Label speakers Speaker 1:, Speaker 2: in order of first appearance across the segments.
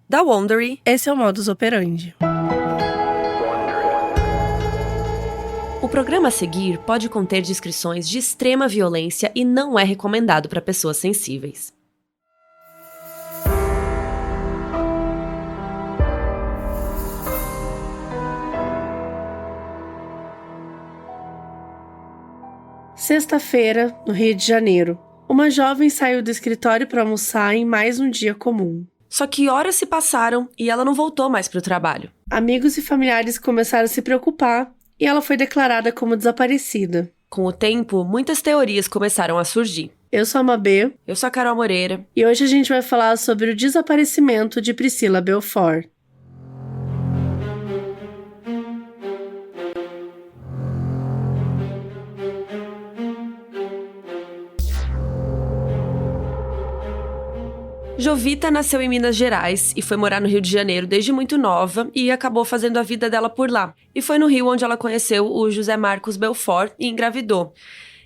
Speaker 1: Da Wondery,
Speaker 2: esse é o Modus Operandi.
Speaker 1: O programa a seguir pode conter descrições de extrema violência e não é recomendado para pessoas sensíveis.
Speaker 2: Sexta-feira, no Rio de Janeiro. Uma jovem saiu do escritório para almoçar em mais um dia comum.
Speaker 1: Só que horas se passaram e ela não voltou mais para o trabalho.
Speaker 2: Amigos e familiares começaram a se preocupar e ela foi declarada como desaparecida.
Speaker 1: Com o tempo, muitas teorias começaram a surgir.
Speaker 2: Eu sou a Mabê.
Speaker 1: Eu sou a Carol Moreira.
Speaker 2: E hoje a gente vai falar sobre o desaparecimento de Priscila Belfort.
Speaker 1: Jovita nasceu em Minas Gerais e foi morar no Rio de Janeiro desde muito nova e acabou fazendo a vida dela por lá. E foi no Rio onde ela conheceu o José Marcos Belfort e engravidou.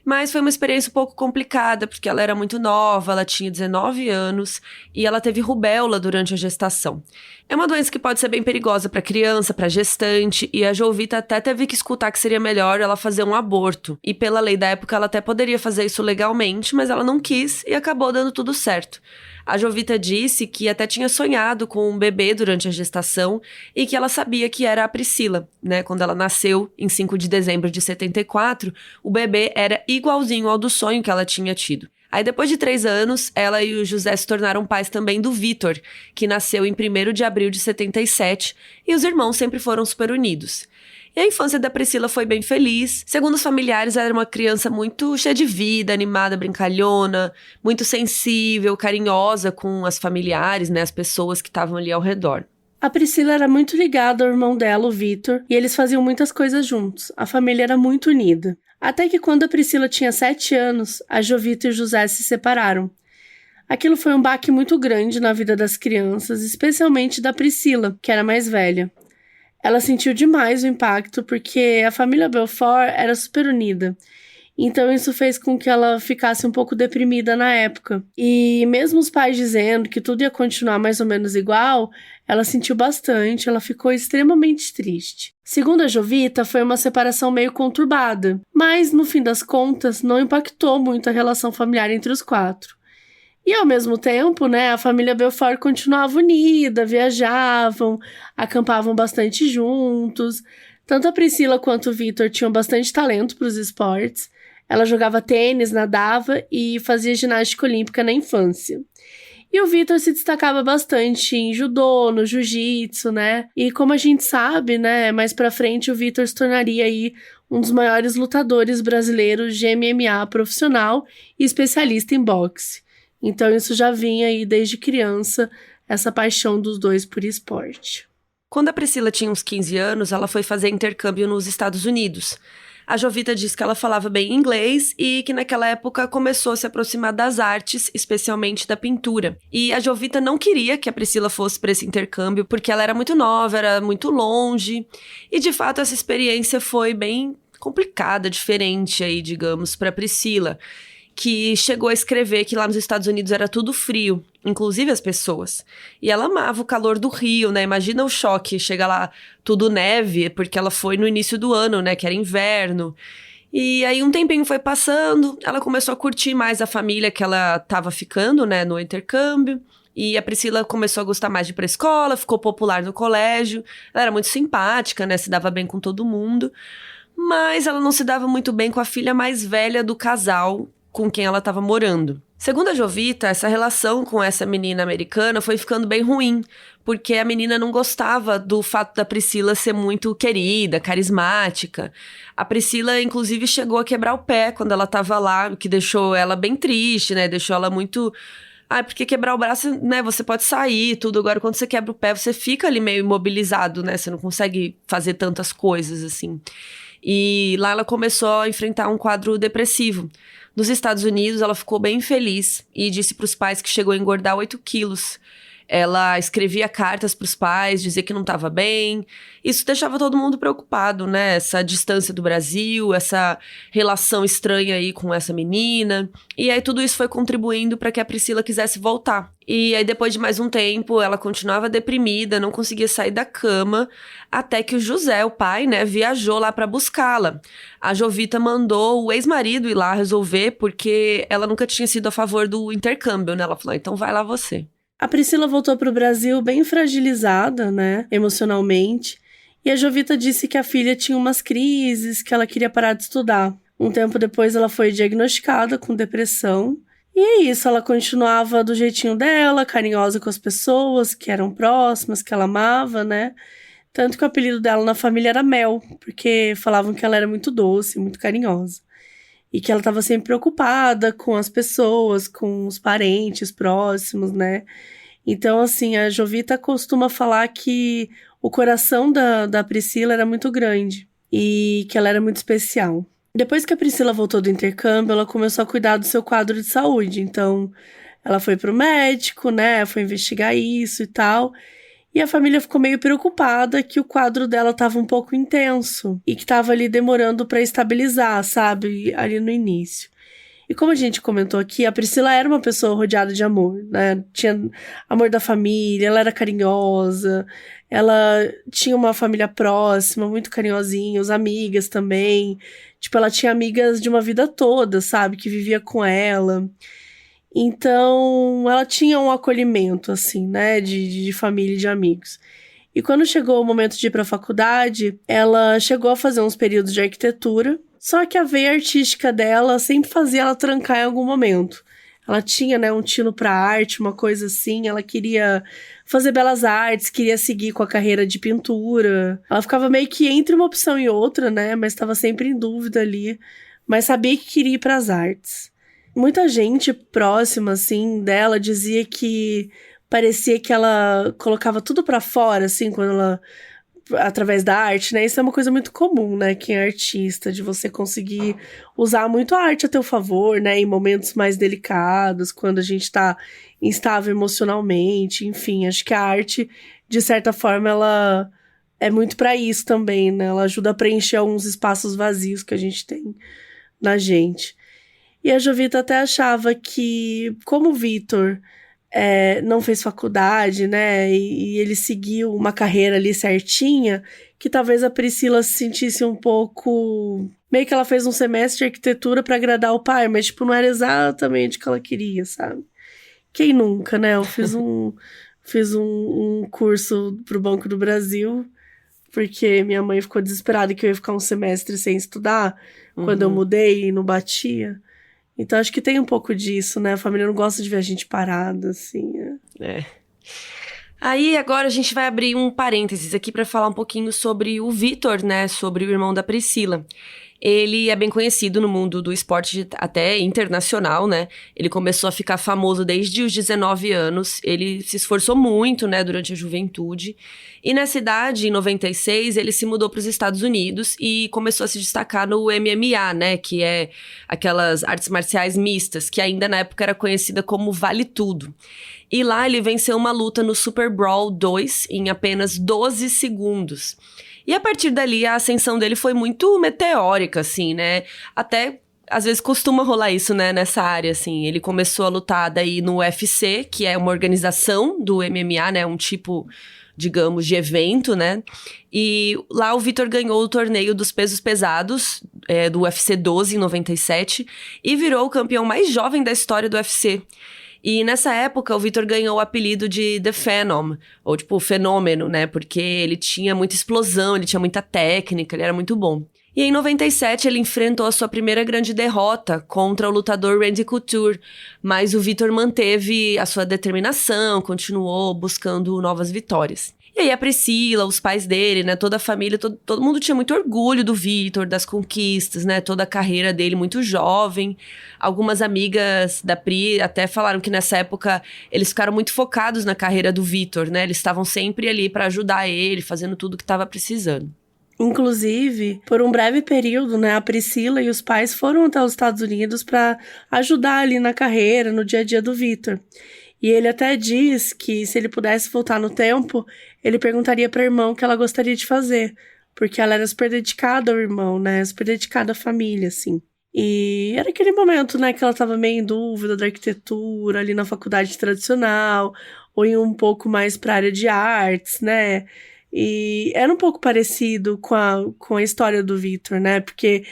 Speaker 1: Mas foi uma experiência um pouco complicada, porque ela era muito nova, ela tinha 19 anos e ela teve rubéola durante a gestação. É uma doença que pode ser bem perigosa para criança, para gestante, e a Jovita até teve que escutar que seria melhor ela fazer um aborto. E pela lei da época ela até poderia fazer isso legalmente, mas ela não quis e acabou dando tudo certo. A Jovita disse que até tinha sonhado com um bebê durante a gestação e que ela sabia que era a Priscila, né? Quando ela nasceu, em 5 de dezembro de 74, o bebê era igualzinho ao do sonho que ela tinha tido. Aí, depois de 3 anos, ela e o José se tornaram pais também do Vitor, que nasceu em 1º de abril de 77, e os irmãos sempre foram super unidos. E a infância da Priscila foi bem feliz. Segundo os familiares, ela era uma criança muito cheia de vida, animada, brincalhona, muito sensível, carinhosa com as familiares, né, as pessoas que estavam ali ao redor.
Speaker 2: A Priscila era muito ligada ao irmão dela, o Vitor, e eles faziam muitas coisas juntos. A família era muito unida. Até que quando a Priscila tinha 7 anos, a Jovita e o José se separaram. Aquilo foi um baque muito grande na vida das crianças, especialmente da Priscila, que era mais velha. Ela sentiu demais o impacto porque a família Belfort era super unida. Então isso fez com que ela ficasse um pouco deprimida na época. E mesmo os pais dizendo que tudo ia continuar mais ou menos igual, ela sentiu bastante, ela ficou extremamente triste. Segundo a Jovita, foi uma separação meio conturbada, mas no fim das contas não impactou muito a relação familiar entre os 4. E ao mesmo tempo, né, a família Belfort continuava unida, viajavam, acampavam bastante juntos. Tanto a Priscila quanto o Vitor tinham bastante talento para os esportes. Ela jogava tênis, nadava e fazia ginástica olímpica na infância. E o Vitor se destacava bastante em judô, no jiu-jitsu, né? E como a gente sabe, né, mais pra frente o Vitor se tornaria aí um dos maiores lutadores brasileiros de MMA profissional e especialista em boxe. Então isso já vinha aí desde criança, essa paixão dos dois por esporte.
Speaker 1: Quando a Priscila tinha uns 15 anos, ela foi fazer intercâmbio nos Estados Unidos. A Jovita disse que ela falava bem inglês e que naquela época começou a se aproximar das artes, especialmente da pintura. E a Jovita não queria que a Priscila fosse para esse intercâmbio porque ela era muito nova, era muito longe. E de fato essa experiência foi bem complicada, diferente aí, digamos, para Priscila, que chegou a escrever que lá nos Estados Unidos era tudo frio, inclusive as pessoas. E ela amava o calor do Rio, né? Imagina o choque, chega lá tudo neve, porque ela foi no início do ano, né? Que era inverno. E aí um tempinho foi passando, ela começou a curtir mais a família que ela tava ficando, né? No intercâmbio. E a Priscila começou a gostar mais de ir pra escola, ficou popular no colégio. Ela era muito simpática, né? Se dava bem com todo mundo. Mas ela não se dava muito bem com a filha mais velha do casal com quem ela estava morando. Segundo a Jovita, essa relação com essa menina americana foi ficando bem ruim, porque a menina não gostava do fato da Priscila ser muito querida, carismática. A Priscila, inclusive, chegou a quebrar o pé quando ela estava lá, o que deixou ela bem triste, né? Deixou ela muito... porque quebrar o braço, né, você pode sair, tudo. Agora, quando você quebra o pé, você fica ali meio imobilizado, né? Você não consegue fazer tantas coisas, assim. E lá ela começou a enfrentar um quadro depressivo. Nos Estados Unidos, ela ficou bem infeliz e disse para os pais que chegou a engordar 8 quilos. Ela escrevia cartas para os pais, dizia que não estava bem. Isso deixava todo mundo preocupado, né? Essa distância do Brasil, essa relação estranha aí com essa menina. E aí tudo isso foi contribuindo para que a Priscila quisesse voltar. E aí depois de mais um tempo, ela continuava deprimida, não conseguia sair da cama, até que o José, o pai, né, viajou lá para buscá-la. A Jovita mandou o ex-marido ir lá resolver, porque ela nunca tinha sido a favor do intercâmbio, né? Ela falou, então vai lá você.
Speaker 2: A Priscila voltou para o Brasil bem fragilizada, né, emocionalmente. E a Jovita disse que a filha tinha umas crises, que ela queria parar de estudar. Um tempo depois ela foi diagnosticada com depressão. E é isso, ela continuava do jeitinho dela, carinhosa com as pessoas que eram próximas, que ela amava, né? Tanto que o apelido dela na família era Mel, porque falavam que ela era muito doce, muito carinhosa. E que ela estava sempre preocupada com as pessoas, com os parentes próximos, né? Então, assim, a Jovita costuma falar que o coração da Priscila era muito grande e que ela era muito especial. Depois que a Priscila voltou do intercâmbio, ela começou a cuidar do seu quadro de saúde. Então, ela foi pro médico, né? Foi investigar isso e tal. E a família ficou meio preocupada que o quadro dela estava um pouco intenso e que estava ali demorando para estabilizar, sabe? Ali no início. E como a gente comentou aqui, a Priscila era uma pessoa rodeada de amor, né? Tinha amor da família, ela era carinhosa, ela tinha uma família próxima, muito carinhosinha, as amigas também. Tipo, ela tinha amigas de uma vida toda, sabe? Que vivia com ela. Então, ela tinha um acolhimento, assim, né? De família e de amigos. E quando chegou o momento de ir para a faculdade, ela chegou a fazer uns períodos de arquitetura. Só que a veia artística dela sempre fazia ela trancar em algum momento. Ela tinha, né, um tino para arte, uma coisa assim. Ela queria fazer belas artes, queria seguir com a carreira de pintura. Ela ficava meio que entre uma opção e outra, né? Mas estava sempre em dúvida ali. Mas sabia que queria ir para as artes. Muita gente próxima, assim, dela dizia que parecia que ela colocava tudo para fora, assim, quando ela... através da arte, né? Isso é uma coisa muito comum, né? Quem é artista, de você conseguir usar muito a arte a teu favor, né? Em momentos mais delicados, quando a gente tá instável emocionalmente, enfim. Acho que a arte, de certa forma, ela é muito pra isso também, né? Ela ajuda a preencher alguns espaços vazios que a gente tem na gente. E a Jovita até achava que, como o Vitor não fez faculdade, né, e ele seguiu uma carreira ali certinha, que talvez a Priscila se sentisse um pouco... Meio que ela fez um semestre de arquitetura pra agradar o pai, mas, tipo, não era exatamente o que ela queria, sabe? Quem nunca, né? Eu fiz um curso pro Banco do Brasil, porque minha mãe ficou desesperada que eu ia ficar um semestre sem estudar, quando eu mudei e não batia. Então, acho que tem um pouco disso, né? A família não gosta de ver a gente parada, assim.
Speaker 1: Aí, agora a gente vai abrir um parênteses aqui para falar um pouquinho sobre o Vitor, né? Sobre o irmão da Priscila. Ele é bem conhecido no mundo do esporte até internacional, né? Ele começou a ficar famoso desde os 19 anos. Ele se esforçou muito, né, durante a juventude. E nessa idade, em 96, ele se mudou para os Estados Unidos e começou a se destacar no MMA, né? Que é aquelas artes marciais mistas, que ainda na época era conhecida como Vale Tudo. E lá ele venceu uma luta no Super Brawl 2 em apenas 12 segundos. E a partir dali, a ascensão dele foi muito meteórica, assim, né? Até, às vezes, costuma rolar isso, né? Nessa área, assim. Ele começou a lutar daí no UFC, que é uma organização do MMA, né? Um tipo, digamos, de evento, né? E lá o Vitor ganhou o torneio dos pesos pesados, do UFC 12, em 97, e virou o campeão mais jovem da história do UFC. E nessa época, o Vitor ganhou o apelido de The Phenom, ou tipo, fenômeno, né? Porque ele tinha muita explosão, ele tinha muita técnica, ele era muito bom. E em 97, ele enfrentou a sua primeira grande derrota contra o lutador Randy Couture, mas o Vitor manteve a sua determinação, continuou buscando novas vitórias. E aí a Priscila, os pais dele, né, toda a família, todo mundo tinha muito orgulho do Vitor, das conquistas, né, toda a carreira dele muito jovem. Algumas amigas da Pri até falaram que nessa época eles ficaram muito focados na carreira do Vitor, né, eles estavam sempre ali para ajudar ele, fazendo tudo que estava precisando.
Speaker 2: Inclusive, por um breve período, né, a Priscila e os pais foram até os Estados Unidos para ajudar ali na carreira, no dia a dia do Vitor. E ele até diz que se ele pudesse voltar no tempo, ele perguntaria pra irmã o que ela gostaria de fazer. Porque ela era super dedicada ao irmão, né? Super dedicada à família, assim. E era aquele momento, né, que ela tava meio em dúvida da arquitetura, ali na faculdade tradicional, ou em um pouco mais pra área de artes, né? E era um pouco parecido com a história do Victor, né? Porque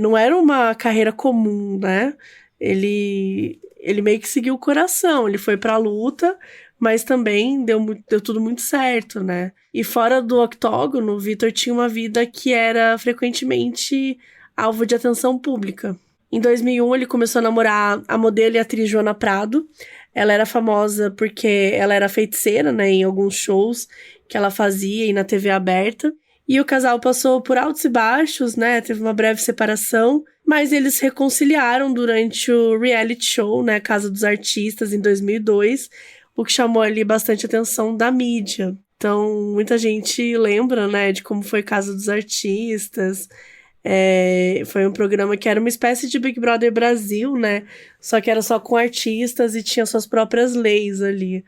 Speaker 2: não era uma carreira comum, né? Ele meio que seguiu o coração, ele foi pra luta, mas também deu tudo muito certo, né? E fora do octógono, o Victor tinha uma vida que era frequentemente alvo de atenção pública. Em 2001, ele começou a namorar a modelo e atriz Joana Prado. Ela era famosa porque ela era feiticeira, né, em alguns shows que ela fazia e na TV aberta. E o casal passou por altos e baixos, né, teve uma breve separação, mas eles se reconciliaram durante o reality show, né, Casa dos Artistas, em 2002, o que chamou ali bastante atenção da mídia. Então, muita gente lembra, né, de como foi Casa dos Artistas. Foi um programa que era uma espécie de Big Brother Brasil, né? Só que era só com artistas e tinha suas próprias leis ali.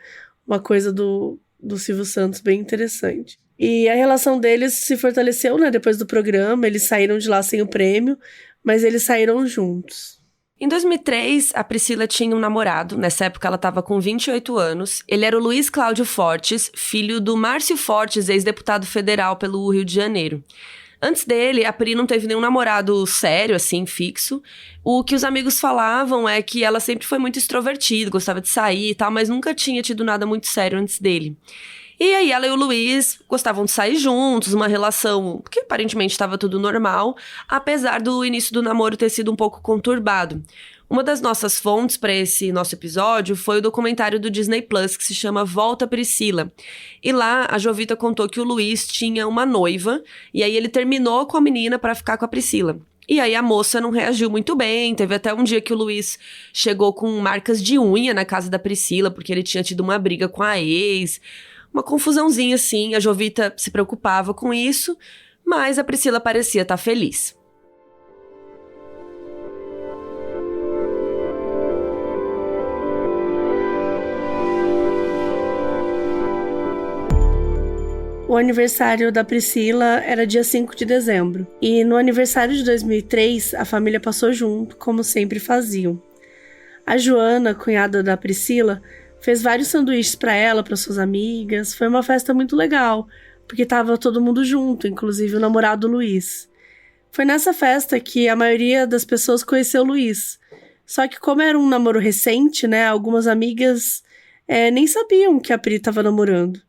Speaker 2: Uma coisa do Silvio Santos bem interessante. E a relação deles se fortaleceu, né? Depois do programa, eles saíram de lá sem o prêmio, mas eles saíram juntos.
Speaker 1: Em 2003, a Priscila tinha um namorado. Nessa época, ela estava com 28 anos. Ele era o Luiz Cláudio Fortes, filho do Márcio Fortes, ex-deputado federal pelo Rio de Janeiro. Antes dele, a Pri não teve nenhum namorado sério, assim, fixo. O que os amigos falavam é que ela sempre foi muito extrovertida, gostava de sair e tal, mas nunca tinha tido nada muito sério antes dele. E aí ela e o Luiz gostavam de sair juntos, uma relação que aparentemente estava tudo normal, apesar do início do namoro ter sido um pouco conturbado. Uma das nossas fontes para esse nosso episódio foi o documentário do Disney Plus, que se chama Volta Priscila. E lá, a Jovita contou que o Luiz tinha uma noiva, e aí ele terminou com a menina para ficar com a Priscila. E aí a moça não reagiu muito bem, teve até um dia que o Luiz chegou com marcas de unha na casa da Priscila, porque ele tinha tido uma briga com a ex. Uma confusãozinha assim, a Jovita se preocupava com isso, mas a Priscila parecia estar feliz.
Speaker 2: O aniversário da Priscila era dia 5 de dezembro. E no aniversário de 2003, a família passou junto, como sempre faziam. A Joana, cunhada da Priscila, fez vários sanduíches para ela, para suas amigas. Foi uma festa muito legal, porque estava todo mundo junto, inclusive o namorado Luiz. Foi nessa festa que a maioria das pessoas conheceu o Luiz. Só que como era um namoro recente, né, algumas amigas nem sabiam que a Pri estava namorando.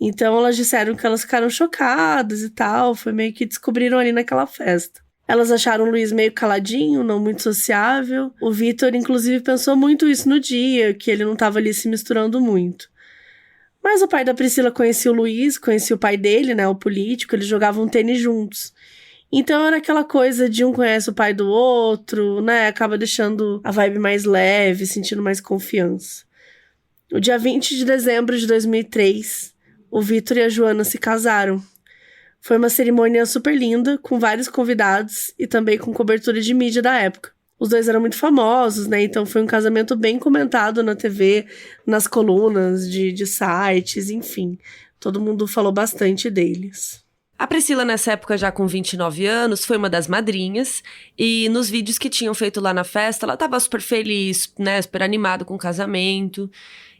Speaker 2: Então elas disseram que elas ficaram chocadas e tal, foi meio que descobriram ali naquela festa. Elas acharam o Luiz meio caladinho, não muito sociável. O Victor, inclusive, pensou muito isso no dia, que ele não estava ali se misturando muito. Mas o pai da Priscila conhecia o Luiz, conhecia o pai dele, né, o político, eles jogavam tênis juntos. Então era aquela coisa de um conhece o pai do outro, né, acaba deixando a vibe mais leve, sentindo mais confiança. No dia 20 de dezembro de 2003... o Victor e a Joana se casaram. Foi uma cerimônia super linda, com vários convidados e também com cobertura de mídia da época. Os dois eram muito famosos, né? Então foi um casamento bem comentado na TV, nas colunas de sites, enfim. Todo mundo falou bastante deles.
Speaker 1: A Priscila, nessa época, já com 29 anos, foi uma das madrinhas. E nos vídeos que tinham feito lá na festa, ela tava super feliz, né? Super animada com o casamento.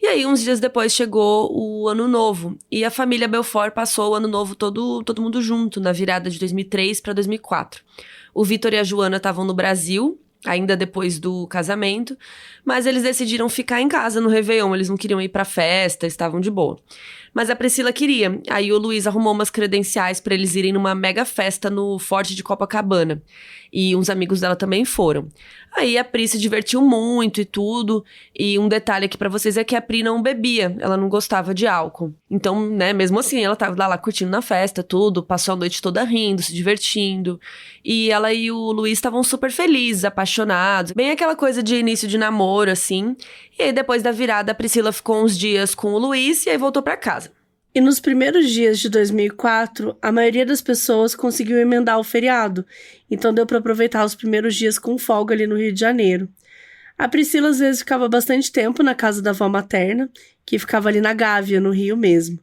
Speaker 1: E aí, uns dias depois, chegou o Ano Novo. E a família Belfort passou o Ano Novo todo mundo junto, na virada de 2003 para 2004. O Victor e a Joana estavam no Brasil, ainda depois do casamento, mas eles decidiram ficar em casa no Réveillon, eles não queriam ir pra festa, estavam de boa. Mas a Priscila queria, aí o Luiz arrumou umas credenciais pra eles irem numa mega festa no Forte de Copacabana, e uns amigos dela também foram. Aí a Pri se divertiu muito e tudo, e um detalhe aqui pra vocês é que a Pri não bebia, ela não gostava de álcool. Então, né, mesmo assim, ela tava lá curtindo na festa, tudo, passou a noite toda rindo, se divertindo, e ela e o Luiz estavam super felizes, apaixonados, bem aquela coisa de início de namoro, assim. E aí, depois da virada, a Priscila ficou uns dias com o Luiz e aí voltou pra casa.
Speaker 2: E nos primeiros dias de 2004, a maioria das pessoas conseguiu emendar o feriado, então deu para aproveitar os primeiros dias com folga ali no Rio de Janeiro. A Priscila às vezes ficava bastante tempo na casa da avó materna, que ficava ali na Gávea, no Rio mesmo.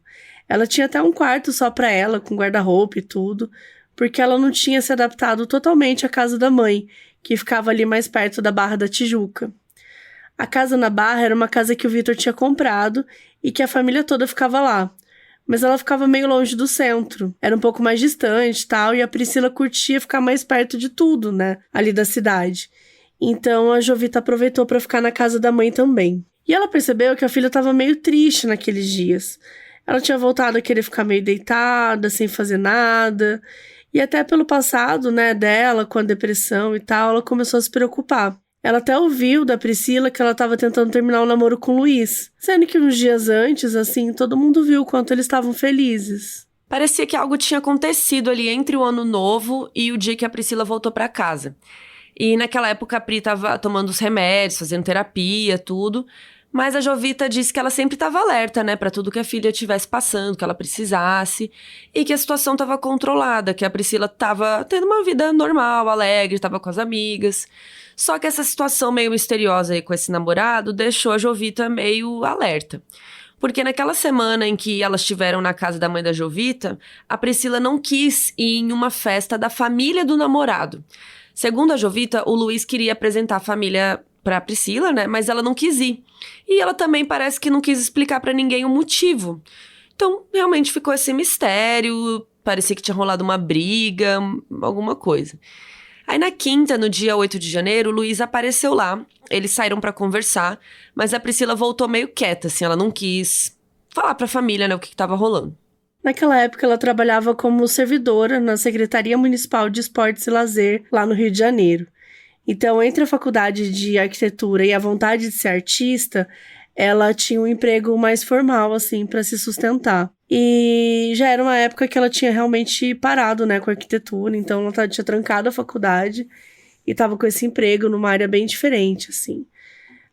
Speaker 2: Ela tinha até um quarto só pra ela, com guarda-roupa e tudo, porque ela não tinha se adaptado totalmente à casa da mãe, que ficava ali mais perto da Barra da Tijuca. A casa na Barra era uma casa que o Vitor tinha comprado e que a família toda ficava lá. Mas ela ficava meio longe do centro, era um pouco mais distante e tal, e a Priscila curtia ficar mais perto de tudo, né, ali da cidade. Então a Jovita aproveitou para ficar na casa da mãe também. E ela percebeu que a filha estava meio triste naqueles dias. Ela tinha voltado a querer ficar meio deitada, sem fazer nada, e até pelo passado, né, dela, com a depressão e tal, ela começou a se preocupar. Ela até ouviu da Priscila que ela estava tentando terminar o namoro com o Luiz, sendo que uns dias antes, assim, todo mundo viu o quanto eles estavam felizes.
Speaker 1: Parecia que algo tinha acontecido ali entre o ano novo e o dia que a Priscila voltou para casa. E naquela época a Pri estava tomando os remédios, fazendo terapia, tudo, mas a Jovita disse que ela sempre estava alerta, né, para tudo que a filha estivesse passando, que ela precisasse, e que a situação estava controlada, que a Priscila estava tendo uma vida normal, alegre, estava com as amigas. Só que essa situação meio misteriosa aí com esse namorado deixou a Jovita meio alerta. Porque naquela semana em que elas estiveram na casa da mãe da Jovita, a Priscila não quis ir em uma festa da família do namorado. Segundo a Jovita, o Luiz queria apresentar a família pra Priscila, né? Mas ela não quis ir. E ela também parece que não quis explicar pra ninguém o motivo. Então, realmente ficou esse mistério, parecia que tinha rolado uma briga, alguma coisa. Aí na quinta, no dia 8 de janeiro, o Luiz apareceu lá, eles saíram pra conversar, mas a Priscila voltou meio quieta, assim, ela não quis falar pra família, né, o que tava rolando.
Speaker 2: Naquela época, ela trabalhava como servidora na Secretaria Municipal de Esportes e Lazer, lá no Rio de Janeiro. Então, entre a faculdade de arquitetura e a vontade de ser artista, ela tinha um emprego mais formal, assim, pra se sustentar. E já era uma época que ela tinha realmente parado, né, com a arquitetura, então ela tinha trancado a faculdade e tava com esse emprego numa área bem diferente, assim.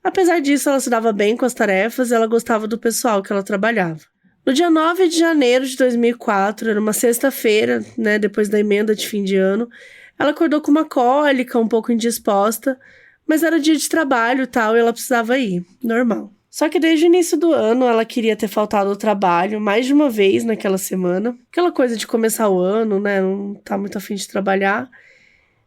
Speaker 2: Apesar disso, ela se dava bem com as tarefas e ela gostava do pessoal que ela trabalhava. No dia 9 de janeiro de 2004, era uma sexta-feira, né, depois da emenda de fim de ano, ela acordou com uma cólica, um pouco indisposta, mas era dia de trabalho e tal, e ela precisava ir, normal. Só que desde o início do ano, ela queria ter faltado ao trabalho mais de uma vez naquela semana. Aquela coisa de começar o ano, né, não tá muito afim de trabalhar.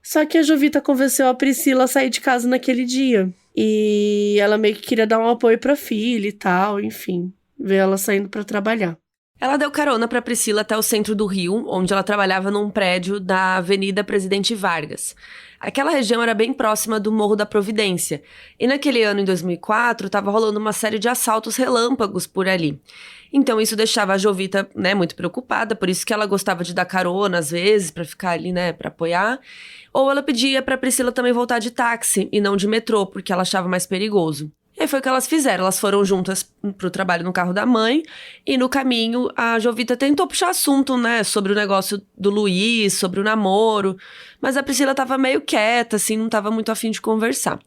Speaker 2: Só que a Jovita convenceu a Priscila a sair de casa naquele dia. E ela meio que queria dar um apoio pra filha e tal, enfim, ver ela saindo pra trabalhar.
Speaker 1: Ela deu carona pra Priscila até o centro do Rio, onde ela trabalhava num prédio da Avenida Presidente Vargas. Aquela região era bem próxima do Morro da Providência, e naquele ano, em 2004, estava rolando uma série de assaltos relâmpagos por ali. Então isso deixava a Jovita, né, muito preocupada, por isso que ela gostava de dar carona às vezes, pra ficar ali, né, pra apoiar. Ou ela pedia pra Priscila também voltar de táxi e não de metrô, porque ela achava mais perigoso. E aí foi o que elas fizeram, elas foram juntas pro trabalho no carro da mãe, e no caminho a Jovita tentou puxar assunto, né, sobre o negócio do Luiz, sobre o namoro, mas a Priscila tava meio quieta, assim, não tava muito afim de conversar.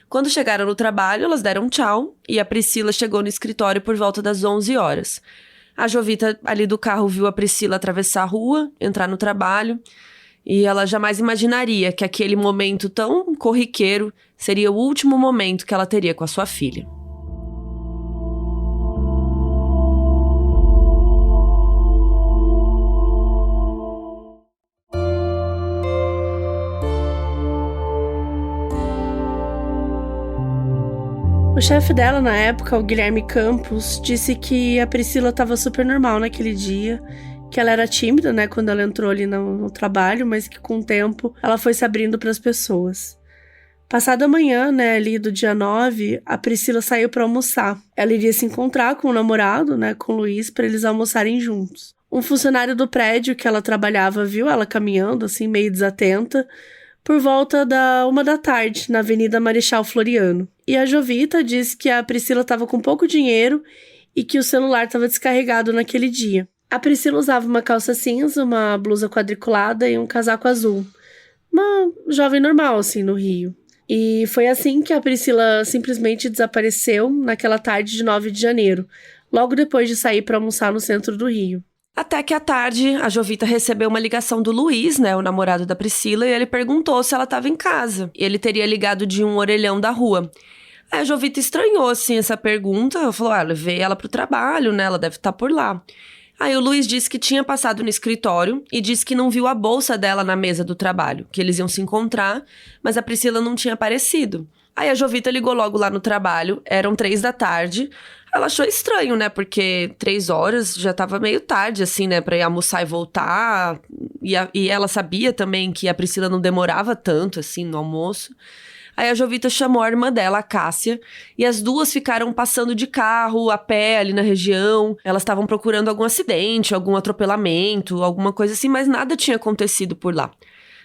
Speaker 1: Quando chegaram no trabalho, elas deram tchau, e a Priscila chegou no escritório por volta das 11 horas. A Jovita ali do carro viu a Priscila atravessar a rua, entrar no trabalho, e ela jamais imaginaria que aquele momento tão corriqueiro seria o último momento que ela teria com a sua filha.
Speaker 2: O chefe dela na época, o Guilherme Campos, disse que a Priscila estava super normal naquele dia, que ela era tímida, né, quando ela entrou ali no trabalho, mas que com o tempo ela foi se abrindo para as pessoas. Passada a manhã, né, ali do dia 9, a Priscila saiu para almoçar. Ela iria se encontrar com o namorado, né, com o Luiz, para eles almoçarem juntos. Um funcionário do prédio que ela trabalhava viu ela caminhando, assim, meio desatenta, por volta da 1 da tarde, na Avenida Marechal Floriano. E a Jovita disse que a Priscila estava com pouco dinheiro e que o celular estava descarregado naquele dia. A Priscila usava uma calça cinza, uma blusa quadriculada e um casaco azul. Uma jovem normal, assim, no Rio. E foi assim que a Priscila simplesmente desapareceu naquela tarde de 9 de janeiro, logo depois de sair para almoçar no centro do Rio.
Speaker 1: Até que à tarde, a Jovita recebeu uma ligação do Luiz, né, o namorado da Priscila, e ele perguntou se ela estava em casa. E ele teria ligado de um orelhão da rua. Aí a Jovita estranhou, assim, essa pergunta. Falou, levei ela pro trabalho, né? Ela deve estar por lá. Aí o Luiz disse que tinha passado no escritório e disse que não viu a bolsa dela na mesa do trabalho, que eles iam se encontrar, mas a Priscila não tinha aparecido. Aí a Jovita ligou logo lá no trabalho, eram 3 da tarde. Ela achou estranho, né? Porque 3 horas já tava meio tarde, assim, né? Pra ir almoçar e voltar. E ela sabia também que a Priscila não demorava tanto, assim, no almoço. Aí a Jovita chamou a irmã dela, a Cássia, e as duas ficaram passando de carro, a pé, ali na região. Elas estavam procurando algum acidente, algum atropelamento, alguma coisa assim, mas nada tinha acontecido por lá.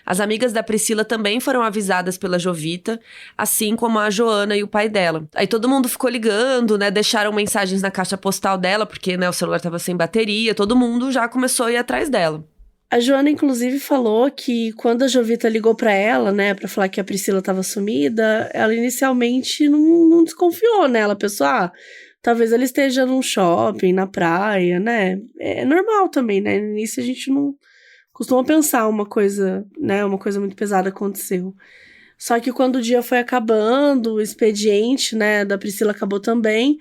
Speaker 1: As amigas da Priscila também foram avisadas pela Jovita, assim como a Joana e o pai dela. Aí todo mundo ficou ligando, né? Deixaram mensagens na caixa postal dela, porque, né, o celular estava sem bateria. Todo mundo já começou a ir atrás dela.
Speaker 2: A Joana, inclusive, falou que quando a Jovita ligou pra ela, né, pra falar que a Priscila tava sumida, ela inicialmente não desconfiou, né? Ela pensou, talvez ela esteja num shopping, na praia, né? É normal também, né? No início a gente não costuma pensar uma coisa, né? Uma coisa muito pesada aconteceu. Só que quando o dia foi acabando, o expediente, né, da Priscila acabou também,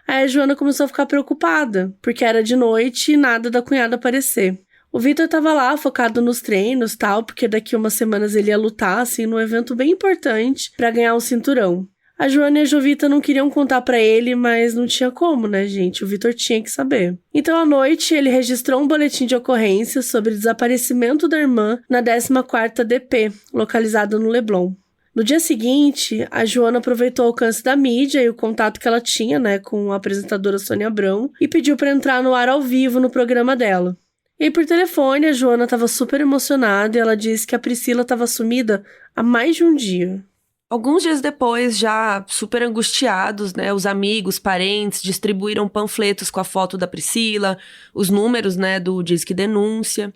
Speaker 2: aí a Joana começou a ficar preocupada, porque era de noite e nada da cunhada aparecer. O Vitor tava lá, focado nos treinos, tal, porque daqui umas semanas ele ia lutar, assim, num evento bem importante pra ganhar um cinturão. A Joana e a Jovita não queriam contar pra ele, mas não tinha como, né, gente? O Vitor tinha que saber. Então, à noite, ele registrou um boletim de ocorrência sobre o desaparecimento da irmã na 14ª DP, localizada no Leblon. No dia seguinte, a Joana aproveitou o alcance da mídia e o contato que ela tinha, né, com a apresentadora Sônia Abrão e pediu pra entrar no ar ao vivo no programa dela. E aí, por telefone, a Joana estava super emocionada e ela disse que a Priscila estava sumida há mais de um dia.
Speaker 1: Alguns dias depois, já super angustiados, né, os amigos, parentes distribuíram panfletos com a foto da Priscila, os números, né, do Disque Denúncia.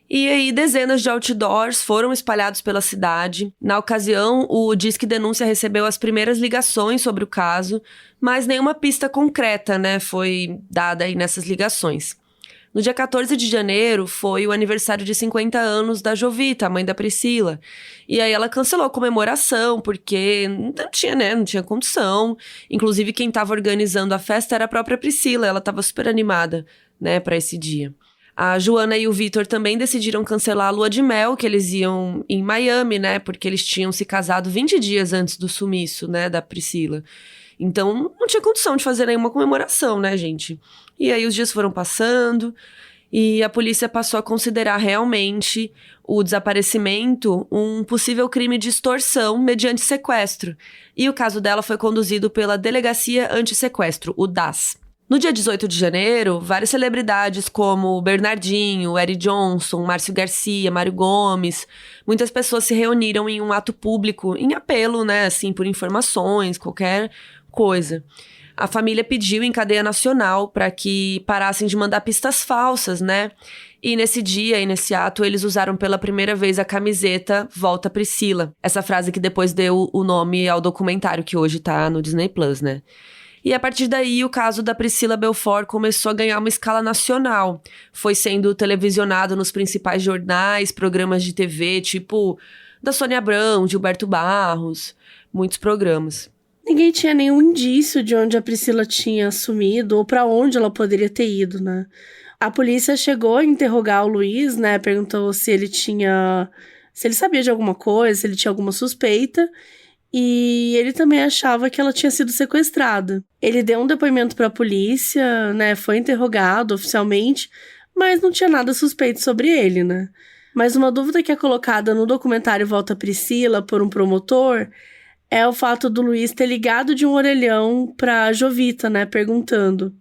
Speaker 1: E aí, dezenas de outdoors foram espalhados pela cidade. Na ocasião, o Disque Denúncia recebeu as primeiras ligações sobre o caso, mas nenhuma pista concreta, né, foi dada aí nessas ligações. No dia 14 de janeiro, foi o aniversário de 50 anos da Jovita, a mãe da Priscila. E aí ela cancelou a comemoração, porque não tinha condição. Inclusive, quem estava organizando a festa era a própria Priscila, ela estava super animada, né, para esse dia. A Joana e o Vitor também decidiram cancelar a lua de mel, que eles iam em Miami, né, porque eles tinham se casado 20 dias antes do sumiço, né, da Priscila. Então, não tinha condição de fazer nenhuma comemoração, né, gente? E aí os dias foram passando e a polícia passou a considerar realmente o desaparecimento um possível crime de extorsão mediante sequestro. E o caso dela foi conduzido pela Delegacia Antissequestro, o DAS. No dia 18 de janeiro, várias celebridades como Bernardinho, Eric Johnson, Márcio Garcia, Mário Gomes, muitas pessoas se reuniram em um ato público, em apelo, né, assim, por informações, qualquer coisa. A família pediu em cadeia nacional para que parassem de mandar pistas falsas, né? E nesse dia e nesse ato, eles usaram pela primeira vez a camiseta Volta Priscila. Essa frase que depois deu o nome ao documentário que hoje tá no Disney Plus, né? E a partir daí, o caso da Priscila Belfort começou a ganhar uma escala nacional. Foi sendo televisionado nos principais jornais, programas de TV, tipo da Sônia Abrão, Gilberto Barros, muitos programas.
Speaker 2: Ninguém tinha nenhum indício de onde a Priscila tinha sumido ou para onde ela poderia ter ido, né? A polícia chegou a interrogar o Luiz, né? Perguntou se ele sabia de alguma coisa, se ele tinha alguma suspeita. E ele também achava que ela tinha sido sequestrada. Ele deu um depoimento para a polícia, né? Foi interrogado oficialmente, mas não tinha nada suspeito sobre ele, né? Mas uma dúvida que é colocada no documentário Volta Priscila por um promotor é o fato do Luiz ter ligado de um orelhão pra Jovita, né, perguntando.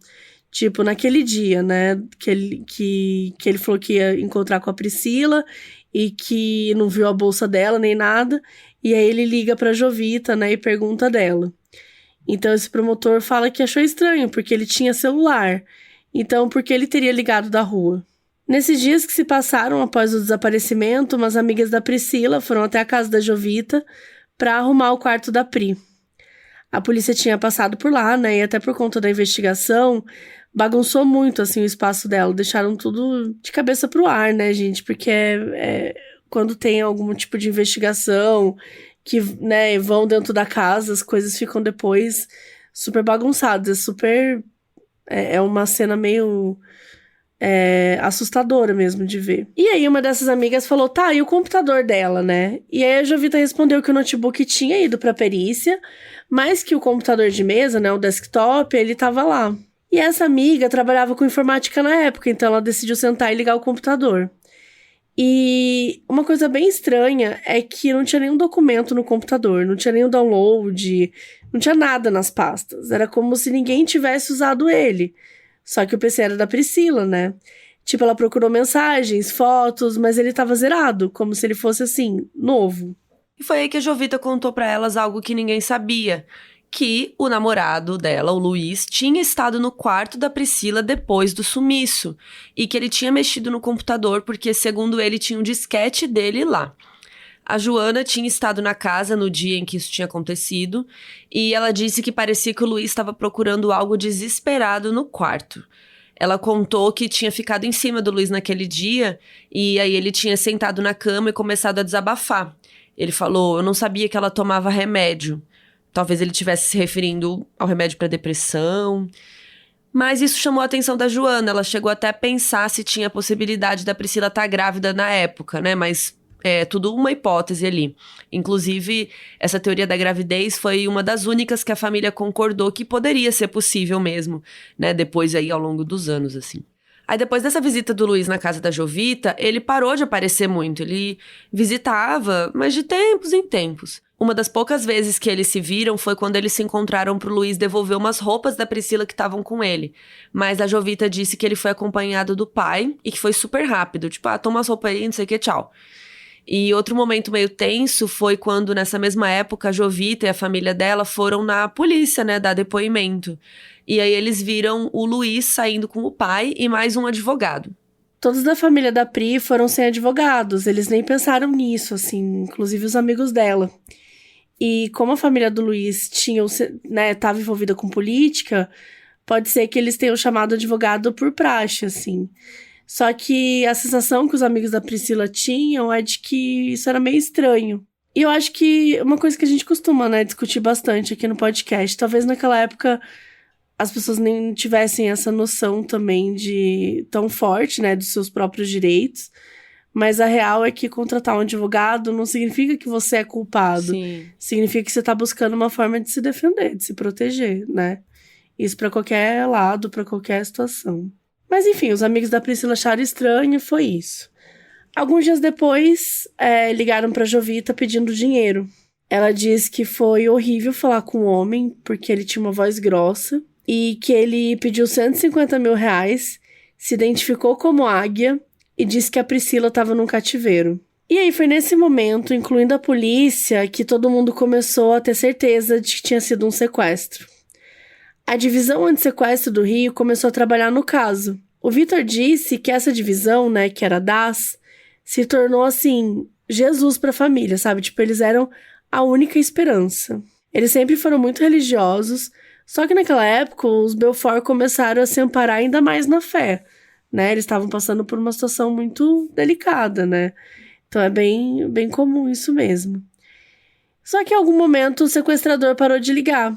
Speaker 2: Tipo, naquele dia, né, que ele falou que ia encontrar com a Priscila e que não viu a bolsa dela nem nada. E aí ele liga pra Jovita, né, e pergunta dela. Então esse promotor fala que achou estranho, porque ele tinha celular. Então, por que ele teria ligado da rua? Nesses dias que se passaram após o desaparecimento, umas amigas da Priscila foram até a casa da Jovita para arrumar o quarto da Pri. A polícia tinha passado por lá, né, e até por conta da investigação, bagunçou muito, assim, o espaço dela, deixaram tudo de cabeça pro ar, né, gente, porque quando tem algum tipo de investigação que, né, vão dentro da casa, as coisas ficam depois super bagunçadas. É uma cena meio assustadora mesmo de ver. E aí uma dessas amigas falou, tá, e o computador dela, né? E aí a Jovita respondeu que o notebook tinha ido pra perícia, mas que o computador de mesa, né, o desktop, ele tava lá. E essa amiga trabalhava com informática na época, então ela decidiu sentar e ligar o computador. E uma coisa bem estranha é que não tinha nenhum documento no computador, não tinha nenhum download, não tinha nada nas pastas. Era como se ninguém tivesse usado ele. Só que o PC era da Priscila, né? Tipo, ela procurou mensagens, fotos, mas ele tava zerado, como se ele fosse, assim, novo.
Speaker 1: E foi aí que a Jovita contou pra elas algo que ninguém sabia. Que o namorado dela, o Luiz, tinha estado no quarto da Priscila depois do sumiço. E que ele tinha mexido no computador porque, segundo ele, tinha um disquete dele lá. A Joana tinha estado na casa no dia em que isso tinha acontecido, e ela disse que parecia que o Luiz estava procurando algo desesperado no quarto. Ela contou que tinha ficado em cima do Luiz naquele dia, e aí ele tinha sentado na cama e começado a desabafar. Ele falou, eu não sabia que ela tomava remédio. Talvez ele estivesse se referindo ao remédio para depressão. Mas isso chamou a atenção da Joana, ela chegou até a pensar se tinha a possibilidade da Priscila estar grávida na época, né, mas... É tudo uma hipótese ali. Inclusive, essa teoria da gravidez foi uma das únicas que a família concordou que poderia ser possível mesmo, né? Depois aí, ao longo dos anos, assim. Aí, depois dessa visita do Luiz na casa da Jovita, ele parou de aparecer muito. Ele visitava, mas de tempos em tempos. Uma das poucas vezes que eles se viram foi quando eles se encontraram pro Luiz devolver umas roupas da Priscila que estavam com ele. Mas a Jovita disse que ele foi acompanhado do pai e que foi super rápido. Tipo, toma as roupas aí, não sei o que, tchau. E outro momento meio tenso foi quando, nessa mesma época, a Jovita e a família dela foram na polícia, né, dar depoimento. E aí eles viram o Luiz saindo com o pai e mais um advogado.
Speaker 2: Todos da família da Pri foram sem advogados, eles nem pensaram nisso, assim, inclusive os amigos dela. E como a família do Luiz estava envolvida com política, pode ser que eles tenham chamado advogado por praxe, assim. Só que a sensação que os amigos da Priscila tinham é de que isso era meio estranho. E eu acho que uma coisa que a gente costuma, né, discutir bastante aqui no podcast, talvez naquela época as pessoas nem tivessem essa noção também tão forte, né, dos seus próprios direitos. Mas a real é que contratar um advogado não significa que você é culpado.
Speaker 1: Sim.
Speaker 2: Significa que você tá buscando uma forma de se defender, de se proteger, né? Isso pra qualquer lado, pra qualquer situação. Mas enfim, os amigos da Priscila acharam estranho e foi isso. Alguns dias depois, ligaram pra Jovita pedindo dinheiro. Ela disse que foi horrível falar com o homem, porque ele tinha uma voz grossa, e que ele pediu 150 mil reais, se identificou como águia e disse que a Priscila estava num cativeiro. E aí foi nesse momento, incluindo a polícia, que todo mundo começou a ter certeza de que tinha sido um sequestro. A divisão anti-sequestro do Rio começou a trabalhar no caso. O Vitor disse que essa divisão, né, que era DAS, se tornou, assim, Jesus pra família, sabe? Tipo, eles eram a única esperança. Eles sempre foram muito religiosos, só que naquela época os Belfort começaram a se amparar ainda mais na fé, né? Eles estavam passando por uma situação muito delicada, né? Então é bem, bem comum isso mesmo. Só que em algum momento o sequestrador parou de ligar.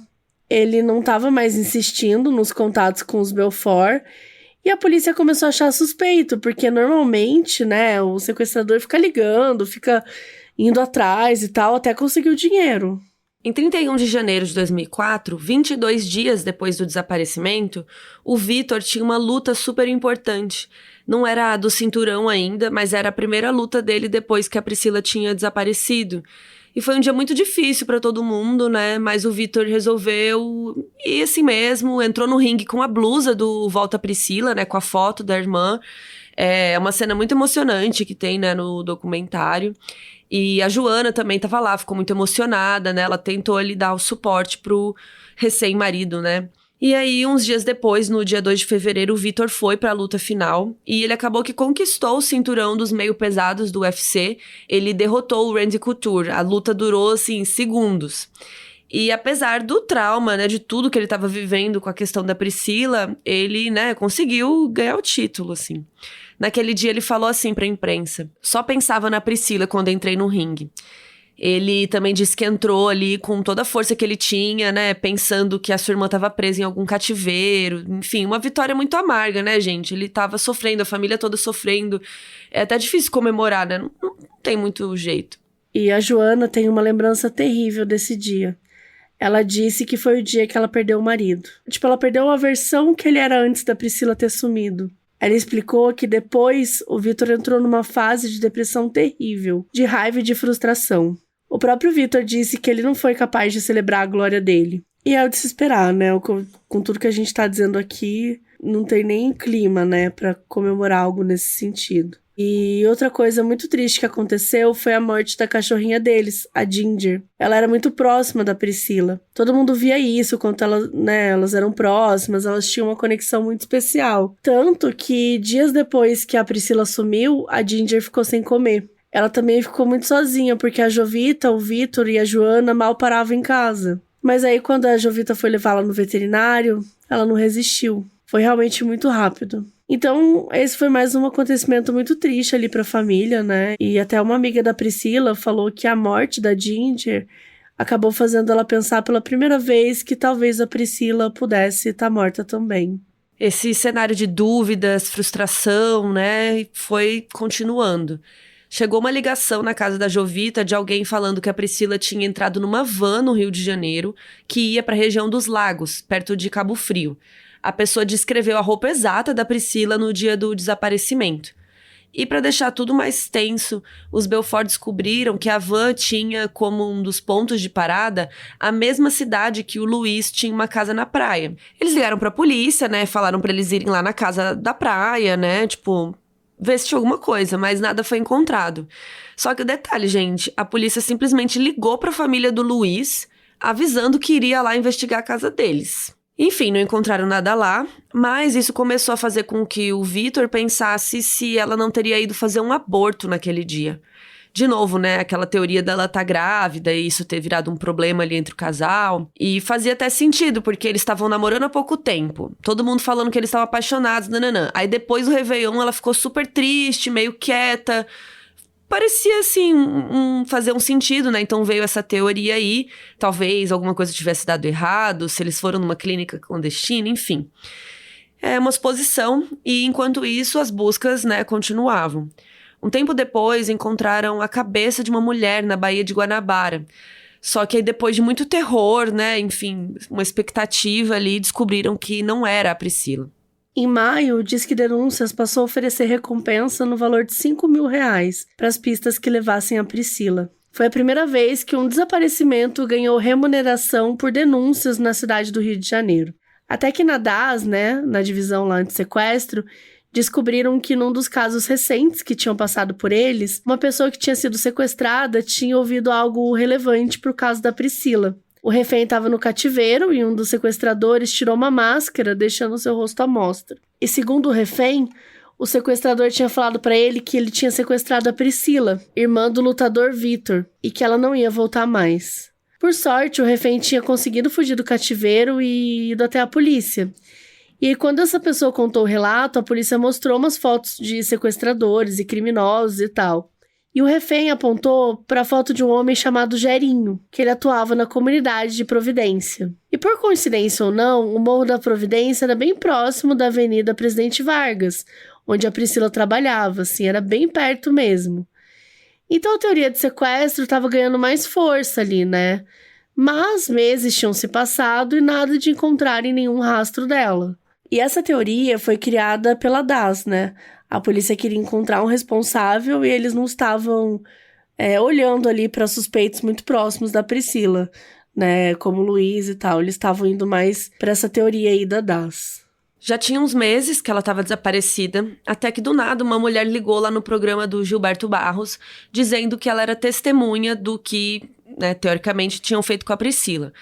Speaker 2: Ele não estava mais insistindo nos contatos com os Belfort e a polícia começou a achar suspeito, porque normalmente, né, o sequestrador fica ligando, fica indo atrás e tal, até conseguir o dinheiro.
Speaker 1: Em 31 de janeiro de 2004, 22 dias depois do desaparecimento, o Vitor tinha uma luta super importante. Não era a do cinturão ainda, mas era a primeira luta dele depois que a Priscila tinha desaparecido. E foi um dia muito difícil pra todo mundo, né? Mas o Vitor resolveu ir assim mesmo, entrou no ringue com a blusa do Volta Priscila, né? Com a foto da irmã. É uma cena muito emocionante que tem, né, no documentário. E a Joana também tava lá, ficou muito emocionada, né? Ela tentou ali dar o suporte pro recém-marido, né? E aí, uns dias depois, no dia 2 de fevereiro, o Vitor foi pra luta final e ele acabou que conquistou o cinturão dos meio pesados do UFC. Ele derrotou o Randy Couture. A luta durou, assim, segundos. E apesar do trauma, né, de tudo que ele tava vivendo com a questão da Priscila, ele, né, conseguiu ganhar o título, assim. Naquele dia ele falou assim pra imprensa: só pensava na Priscila quando entrei no ringue. Ele também disse que entrou ali com toda a força que ele tinha, né? Pensando que a sua irmã estava presa em algum cativeiro. Enfim, uma vitória muito amarga, né, gente? Ele estava sofrendo, a família toda sofrendo. É até difícil comemorar, né? Não tem muito jeito.
Speaker 2: E a Joana tem uma lembrança terrível desse dia. Ela disse que foi o dia que ela perdeu o marido. Tipo, ela perdeu a versão que ele era antes da Priscila ter sumido. Ela explicou que depois o Vitor entrou numa fase de depressão terrível, de raiva e de frustração. O próprio Vitor disse que ele não foi capaz de celebrar a glória dele. E é o de se esperar, né? Com tudo que a gente tá dizendo aqui, não tem nem clima, né, pra comemorar algo nesse sentido. E outra coisa muito triste que aconteceu foi a morte da cachorrinha deles, a Ginger. Ela era muito próxima da Priscila. Todo mundo via isso, quanto elas eram próximas, elas tinham uma conexão muito especial. Tanto que dias depois que a Priscila sumiu, a Ginger ficou sem comer. Ela também ficou muito sozinha, porque a Jovita, o Vitor e a Joana mal paravam em casa. Mas aí quando a Jovita foi levá-la no veterinário, ela não resistiu. Foi realmente muito rápido. Então, esse foi mais um acontecimento muito triste ali pra família, né? E até uma amiga da Priscila falou que a morte da Ginger acabou fazendo ela pensar pela primeira vez que talvez a Priscila pudesse estar morta também.
Speaker 1: Esse cenário de dúvidas, frustração, né, foi continuando. Chegou uma ligação na casa da Jovita de alguém falando que a Priscila tinha entrado numa van no Rio de Janeiro que ia pra região dos Lagos, perto de Cabo Frio. A pessoa descreveu a roupa exata da Priscila no dia do desaparecimento. E para deixar tudo mais tenso, os Belfort descobriram que a van tinha como um dos pontos de parada a mesma cidade que o Luiz tinha uma casa na praia. Eles ligaram pra polícia, né, falaram pra eles irem lá na casa da praia, né, tipo, ver se tinha alguma coisa, mas nada foi encontrado. Só que o detalhe, gente, a polícia simplesmente ligou pra família do Luiz, avisando que iria lá investigar a casa deles. Enfim, não encontraram nada lá, mas isso começou a fazer com que o Vitor pensasse se ela não teria ido fazer um aborto naquele dia. De novo, né, aquela teoria dela estar grávida e isso ter virado um problema ali entre o casal. E fazia até sentido, porque eles estavam namorando há pouco tempo. Todo mundo falando que eles estavam apaixonados, nananã. Aí depois do Réveillon ela ficou super triste, meio quieta. Parecia, assim, fazer um sentido, né? Então veio essa teoria aí. Talvez alguma coisa tivesse dado errado, se eles foram numa clínica clandestina, enfim. É uma suposição, e enquanto isso as buscas, né, continuavam. Um tempo depois encontraram a cabeça de uma mulher na Baía de Guanabara. Só que aí depois de muito terror, né, enfim, uma expectativa ali, descobriram que não era a Priscila.
Speaker 2: Em maio, o Disque Denúncias passou a oferecer recompensa no valor de R$5.000 para as pistas que levassem a Priscila. Foi a primeira vez que um desaparecimento ganhou remuneração por denúncias na cidade do Rio de Janeiro. Até que na DAS, né, na divisão lá anti-sequestro, descobriram que num dos casos recentes que tinham passado por eles, uma pessoa que tinha sido sequestrada tinha ouvido algo relevante para o caso da Priscila. O refém estava no cativeiro e um dos sequestradores tirou uma máscara, deixando seu rosto à mostra. E segundo o refém, o sequestrador tinha falado para ele que ele tinha sequestrado a Priscila, irmã do lutador Vitor, e que ela não ia voltar mais. Por sorte, o refém tinha conseguido fugir do cativeiro e ido até a polícia. E aí, quando essa pessoa contou o relato, a polícia mostrou umas fotos de sequestradores e criminosos e tal. E o refém apontou para a foto de um homem chamado Gerinho, que ele atuava na comunidade de Providência. E por coincidência ou não, o Morro da Providência era bem próximo da Avenida Presidente Vargas, onde a Priscila trabalhava, assim, era bem perto mesmo. Então a teoria de sequestro estava ganhando mais força ali, né? Mas meses tinham se passado e nada de encontrarem nenhum rastro dela. E essa teoria foi criada pela DAS, né? A polícia queria encontrar um responsável e eles não estavam olhando ali para suspeitos muito próximos da Priscila, né? Como o Luiz e tal. Eles estavam indo mais para essa teoria aí da DAS.
Speaker 1: Já tinha uns meses que ela estava desaparecida, até que do nada uma mulher ligou lá no programa do Gilberto Barros, dizendo que ela era testemunha do que, né, teoricamente, tinham feito com a Priscila.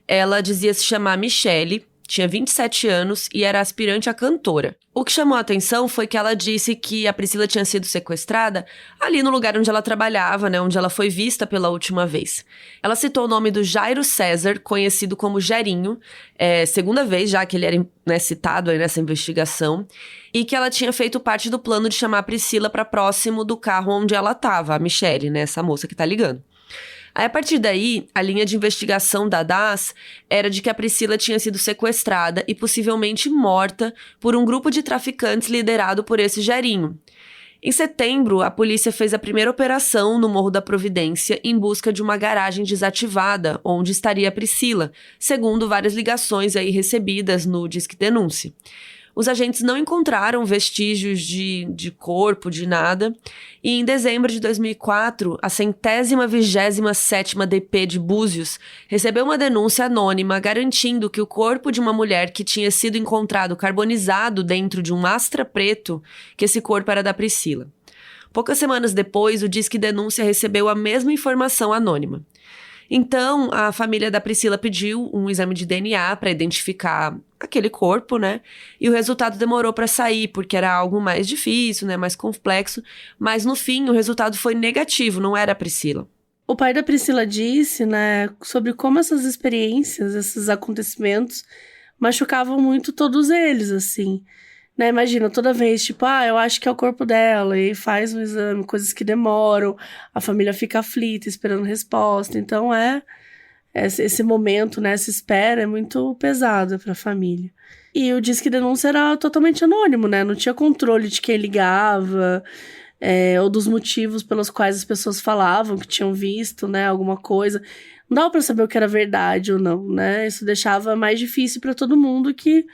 Speaker 1: Ela dizia se chamar Michele, tinha 27 anos e era aspirante a cantora. O que chamou a atenção foi que ela disse que a Priscila tinha sido sequestrada ali no lugar onde ela trabalhava, né, onde ela foi vista pela última vez. Ela citou o nome do Jairo César, conhecido como Gerinho, segunda vez já que ele era, né, citado aí nessa investigação, e que ela tinha feito parte do plano de chamar a Priscila para próximo do carro onde ela estava, a Michele, né, essa moça que tá ligando. Aí, a partir daí, a linha de investigação da DAS era de que a Priscila tinha sido sequestrada e possivelmente morta por um grupo de traficantes liderado por esse Gerinho. Em setembro, a polícia fez a primeira operação no Morro da Providência em busca de uma garagem desativada, onde estaria a Priscila, segundo várias ligações aí recebidas no Disque Denúncia. Os agentes não encontraram vestígios de corpo, de nada, e em dezembro de 2004, a 127ª DP de Búzios recebeu uma denúncia anônima garantindo que o corpo de uma mulher que tinha sido encontrado carbonizado dentro de um Astra preto, que esse corpo era da Priscila. Poucas semanas depois, o Disque Denúncia recebeu a mesma informação anônima. Então, a família da Priscila pediu um exame de DNA para identificar aquele corpo, né? E o resultado demorou para sair, porque era algo mais difícil, né? Mais complexo. Mas, no fim, o resultado foi negativo, não era a Priscila.
Speaker 2: O pai da Priscila disse, né, sobre como essas experiências, esses acontecimentos, machucavam muito todos eles, assim. Né, imagina, toda vez, tipo, eu acho que é o corpo dela, e faz um exame, coisas que demoram, a família fica aflita, esperando resposta. Então, esse momento, né, essa espera é muito pesada para a família. E o Disque Denúncia era totalmente anônimo, né, não tinha controle de quem ligava, ou dos motivos pelos quais as pessoas falavam que tinham visto, né, alguma coisa. Não dava para saber o que era verdade ou não, né, isso deixava mais difícil para todo mundo que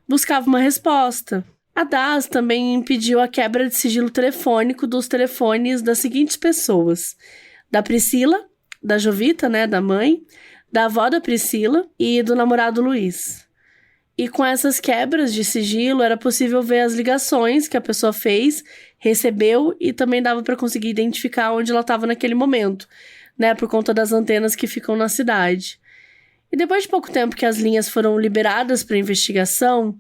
Speaker 2: buscava uma resposta. A DAS também impediu a quebra de sigilo telefônico dos telefones das seguintes pessoas: da Priscila, da Jovita, né, da mãe, da avó da Priscila e do namorado Luiz. E com essas quebras de sigilo era possível ver as ligações que a pessoa fez, recebeu e também dava para conseguir identificar onde ela estava naquele momento, né, por conta das antenas que ficam na cidade. E depois de pouco tempo que as linhas foram liberadas para investigação,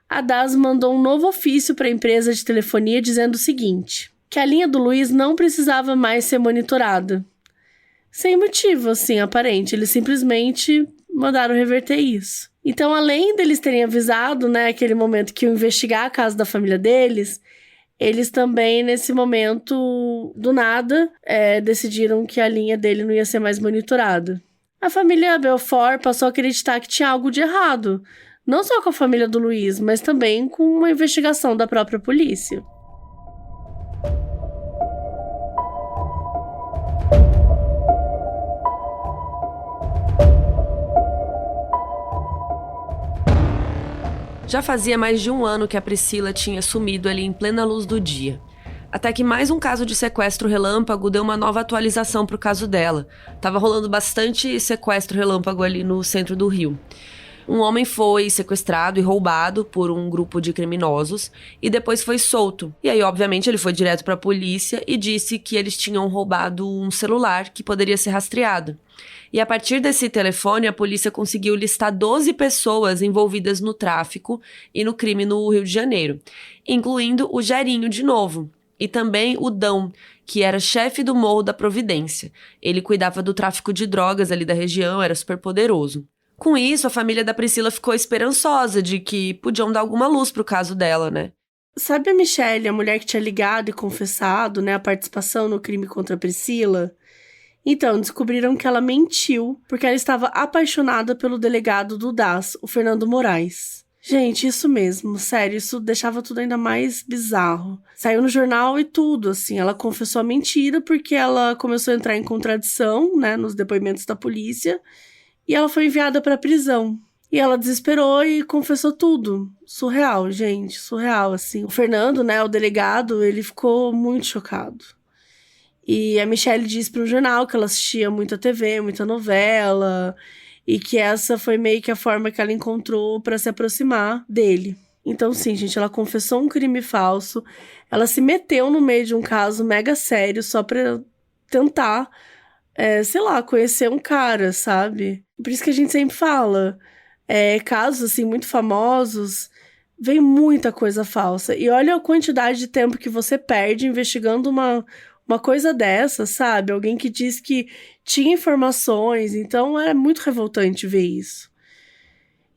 Speaker 2: a DAS mandou um novo ofício para a empresa de telefonia dizendo o seguinte: que a linha do Luiz não precisava mais ser monitorada. Sem motivo, assim, aparente. Eles simplesmente mandaram reverter isso. Então, além deles terem avisado, né, aquele momento que iam investigar a casa da família deles, eles também, nesse momento, do nada, decidiram que a linha dele não ia ser mais monitorada. A família Belfort passou a acreditar que tinha algo de errado, não só com a família do Luiz, mas também com uma investigação da própria polícia.
Speaker 1: Já fazia mais de um ano que a Priscila tinha sumido ali em plena luz do dia. Até que mais um caso de sequestro relâmpago deu uma nova atualização pro caso dela. Tava rolando bastante sequestro relâmpago ali no centro do Rio. Um homem foi sequestrado e roubado por um grupo de criminosos e depois foi solto. E aí, obviamente, ele foi direto para a polícia e disse que eles tinham roubado um celular que poderia ser rastreado. E a partir desse telefone, a polícia conseguiu listar 12 pessoas envolvidas no tráfico e no crime no Rio de Janeiro, incluindo o Gerinho de novo. E também o Dão, que era chefe do Morro da Providência. Ele cuidava do tráfico de drogas ali da região, era super poderoso. Com isso, a família da Priscila ficou esperançosa de que podiam dar alguma luz pro caso dela, né?
Speaker 2: Sabe a Michelle, a mulher que tinha ligado e confessado, né, a participação no crime contra a Priscila? Então, descobriram que ela mentiu porque ela estava apaixonada pelo delegado do DAS, o Fernando Moraes. Gente, isso mesmo, sério, isso deixava tudo ainda mais bizarro. Saiu no jornal e tudo, assim, ela confessou a mentira porque ela começou a entrar em contradição, né, nos depoimentos da polícia, e ela foi enviada para a prisão. E ela desesperou e confessou tudo. Surreal, gente, surreal, assim. O Fernando, né, o delegado, ele ficou muito chocado. E a Michelle disse para o jornal que ela assistia muita TV, muita novela, e que essa foi meio que a forma que ela encontrou para se aproximar dele. Então, sim, gente, ela confessou um crime falso, ela se meteu no meio de um caso mega sério só para tentar, sei lá, conhecer um cara, sabe? Por isso que a gente sempre fala, casos, assim, muito famosos, vem muita coisa falsa. E olha a quantidade de tempo que você perde investigando uma coisa dessa, sabe? Alguém que diz que tinha informações, então é muito revoltante ver isso.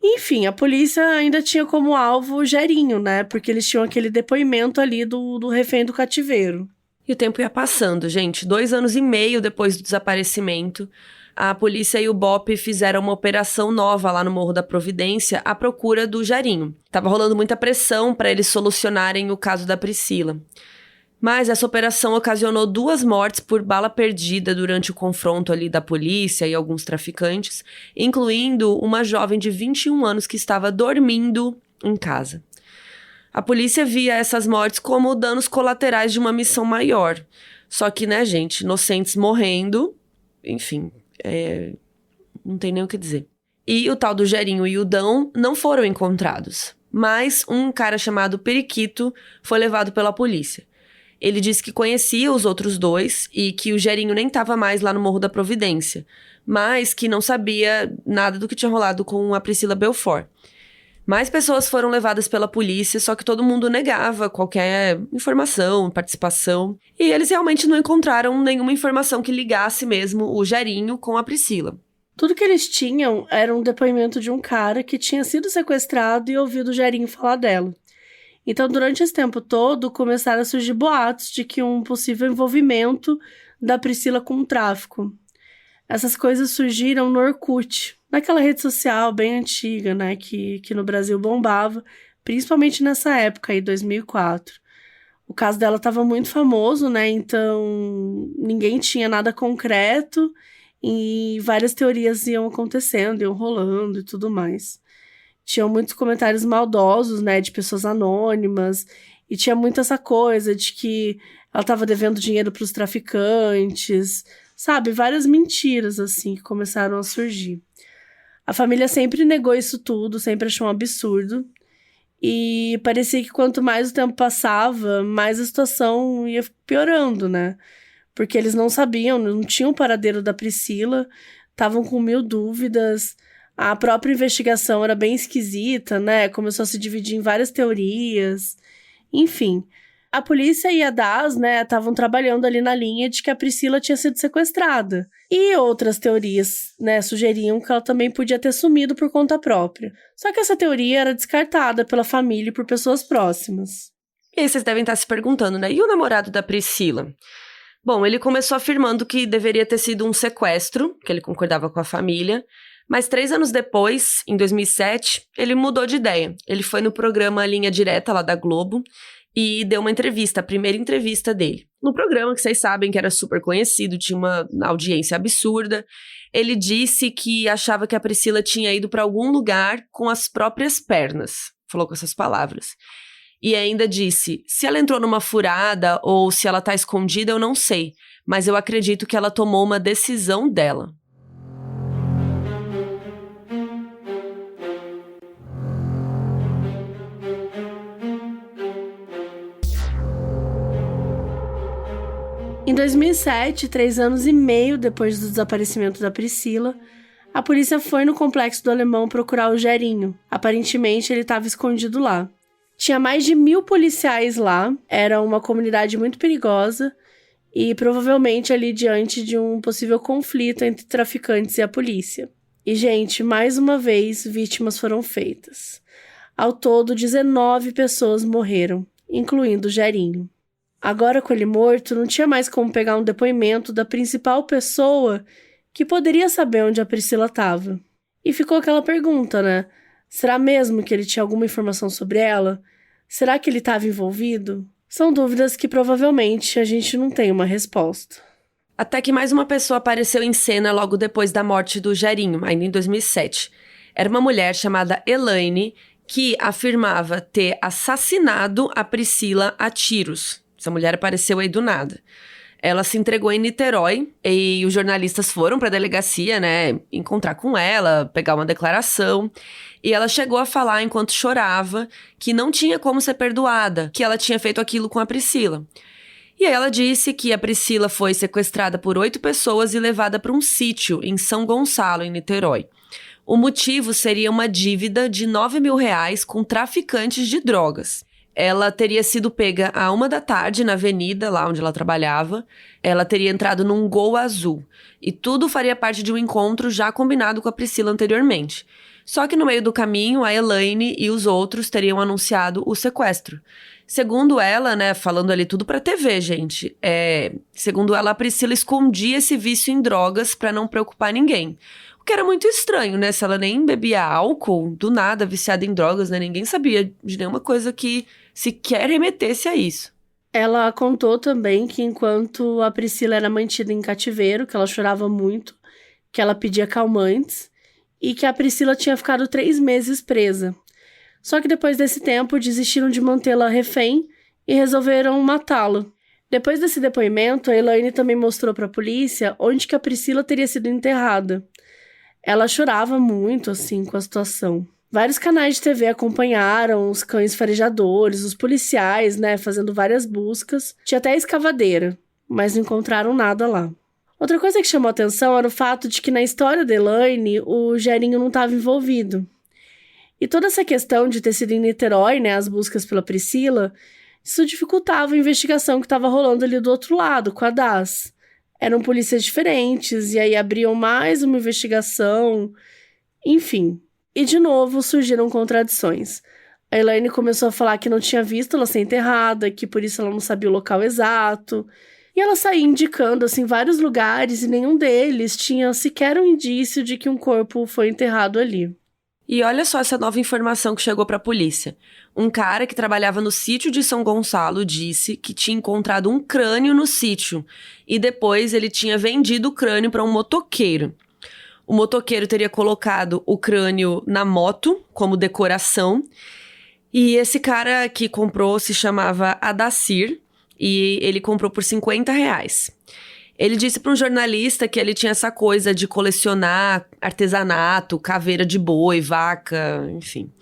Speaker 2: Enfim, a polícia ainda tinha como alvo o Gerinho, né? Porque eles tinham aquele depoimento ali do refém do cativeiro.
Speaker 1: E o tempo ia passando, gente. 2 anos e meio depois do desaparecimento, a polícia e o BOPE fizeram uma operação nova lá no Morro da Providência à procura do Jarinho. Tava rolando muita pressão para eles solucionarem o caso da Priscila. Mas essa operação ocasionou 2 mortes por bala perdida durante o confronto ali da polícia e alguns traficantes, incluindo uma jovem de 21 anos que estava dormindo em casa. A polícia via essas mortes como danos colaterais de uma missão maior. Só que, né, gente, inocentes morrendo, enfim, não tem nem o que dizer. E o tal do Jarinho e o Dão não foram encontrados, mas um cara chamado Periquito foi levado pela polícia. Ele disse que conhecia os outros 2 e que o Jarinho nem estava mais lá no Morro da Providência, mas que não sabia nada do que tinha rolado com a Priscila Belfort. Mais pessoas foram levadas pela polícia, só que todo mundo negava qualquer informação, participação. E eles realmente não encontraram nenhuma informação que ligasse mesmo o Jarinho com a Priscila.
Speaker 2: Tudo que eles tinham era um depoimento de um cara que tinha sido sequestrado e ouvido o Jarinho falar dela. Então, durante esse tempo todo, começaram a surgir boatos de que um possível envolvimento da Priscila com o tráfico. Essas coisas surgiram no Orkut, naquela rede social bem antiga, né, que no Brasil bombava, principalmente nessa época aí, 2004. O caso dela estava muito famoso, né, então ninguém tinha nada concreto e várias teorias iam acontecendo, iam rolando e tudo mais. Tinham muitos comentários maldosos, né, de pessoas anônimas, e tinha muito essa coisa de que ela estava devendo dinheiro para os traficantes, sabe? Várias mentiras, assim, que começaram a surgir. A família sempre negou isso tudo, sempre achou um absurdo, e parecia que quanto mais o tempo passava, mais a situação ia piorando, né? Porque eles não sabiam, não tinham o paradeiro da Priscila, estavam com 1000 dúvidas. A própria investigação era bem esquisita, né? Começou a se dividir em várias teorias. Enfim, a polícia e a DAS, né, estavam trabalhando ali na linha de que a Priscila tinha sido sequestrada. E outras teorias, né, sugeriam que ela também podia ter sumido por conta própria. Só que essa teoria era descartada pela família e por pessoas próximas.
Speaker 1: E aí vocês devem estar se perguntando, né? E o namorado da Priscila? Bom, ele começou afirmando que deveria ter sido um sequestro, que ele concordava com a família. Mas 3 anos depois, em 2007, ele mudou de ideia. Ele foi no programa Linha Direta, lá da Globo, e deu uma entrevista, a primeira entrevista dele. No programa, que vocês sabem que era super conhecido, tinha uma audiência absurda, ele disse que achava que a Priscila tinha ido para algum lugar com as próprias pernas. Falou com essas palavras. E ainda disse, se ela entrou numa furada ou se ela tá escondida, eu não sei, mas eu acredito que ela tomou uma decisão dela.
Speaker 2: Em 2007, 3 anos e meio depois do desaparecimento da Priscila, a polícia foi no Complexo do Alemão procurar o Jarinho. Aparentemente, ele estava escondido lá. Tinha mais de 1000 policiais lá, era uma comunidade muito perigosa e provavelmente ali diante de um possível conflito entre traficantes e a polícia. E, gente, mais uma vez, vítimas foram feitas. Ao todo, 19 pessoas morreram, incluindo o Jarinho. Agora, com ele morto, não tinha mais como pegar um depoimento da principal pessoa que poderia saber onde a Priscila estava. E ficou aquela pergunta, né? Será mesmo que ele tinha alguma informação sobre ela? Será que ele estava envolvido? São dúvidas que provavelmente a gente não tem uma resposta.
Speaker 1: Até que mais uma pessoa apareceu em cena logo depois da morte do Jarinho, ainda em 2007. Era uma mulher chamada Elaine, que afirmava ter assassinado a Priscila a tiros. Essa mulher apareceu aí do nada. Ela se entregou em Niterói e os jornalistas foram para a delegacia, né, encontrar com ela, pegar uma declaração. E ela chegou a falar, enquanto chorava, que não tinha como ser perdoada, que ela tinha feito aquilo com a Priscila. E aí ela disse que a Priscila foi sequestrada por 8 pessoas e levada para um sítio em São Gonçalo, em Niterói. O motivo seria uma dívida de R$9.000 com traficantes de drogas. Ela teria sido pega à 1 da tarde na avenida, lá onde ela trabalhava. Ela teria entrado num Gol azul. E tudo faria parte de um encontro já combinado com a Priscila anteriormente. Só que no meio do caminho, a Elaine e os outros teriam anunciado o sequestro. Segundo ela, né, falando ali tudo pra TV, gente, segundo ela, a Priscila escondia esse vício em drogas pra não preocupar ninguém. O que era muito estranho, né, se ela nem bebia álcool, do nada, viciada em drogas, né, ninguém sabia de nenhuma coisa que sequer remetesse a isso.
Speaker 2: Ela contou também que enquanto a Priscila era mantida em cativeiro, que ela chorava muito, que ela pedia calmantes, e que a Priscila tinha ficado 3 meses presa. Só que depois desse tempo, desistiram de mantê-la refém e resolveram matá-la. Depois desse depoimento, a Elaine também mostrou para a polícia onde que a Priscila teria sido enterrada. Ela chorava muito, assim, com a situação. Vários canais de TV acompanharam os cães farejadores, os policiais, né, fazendo várias buscas. Tinha até escavadeira, mas não encontraram nada lá. Outra coisa que chamou atenção era o fato de que na história da Elaine, o Gerinho não estava envolvido. E toda essa questão de ter sido em Niterói, né, as buscas pela Priscila, isso dificultava a investigação que estava rolando ali do outro lado, com a DAS. Eram polícias diferentes, e aí abriam mais uma investigação, enfim. E de novo surgiram contradições. A Elaine começou a falar que não tinha visto ela ser enterrada, que por isso ela não sabia o local exato. E ela saía indicando, assim, vários lugares, e nenhum deles tinha sequer um indício de que um corpo foi enterrado ali.
Speaker 1: E olha só essa nova informação que chegou para a polícia. Um cara que trabalhava no sítio de São Gonçalo disse que tinha encontrado um crânio no sítio e depois ele tinha vendido o crânio para um motoqueiro. O motoqueiro teria colocado o crânio na moto como decoração e esse cara que comprou se chamava Adacir e ele comprou por R$50. Ele disse para um jornalista que ele tinha essa coisa de colecionar artesanato, caveira de boi, vaca, enfim.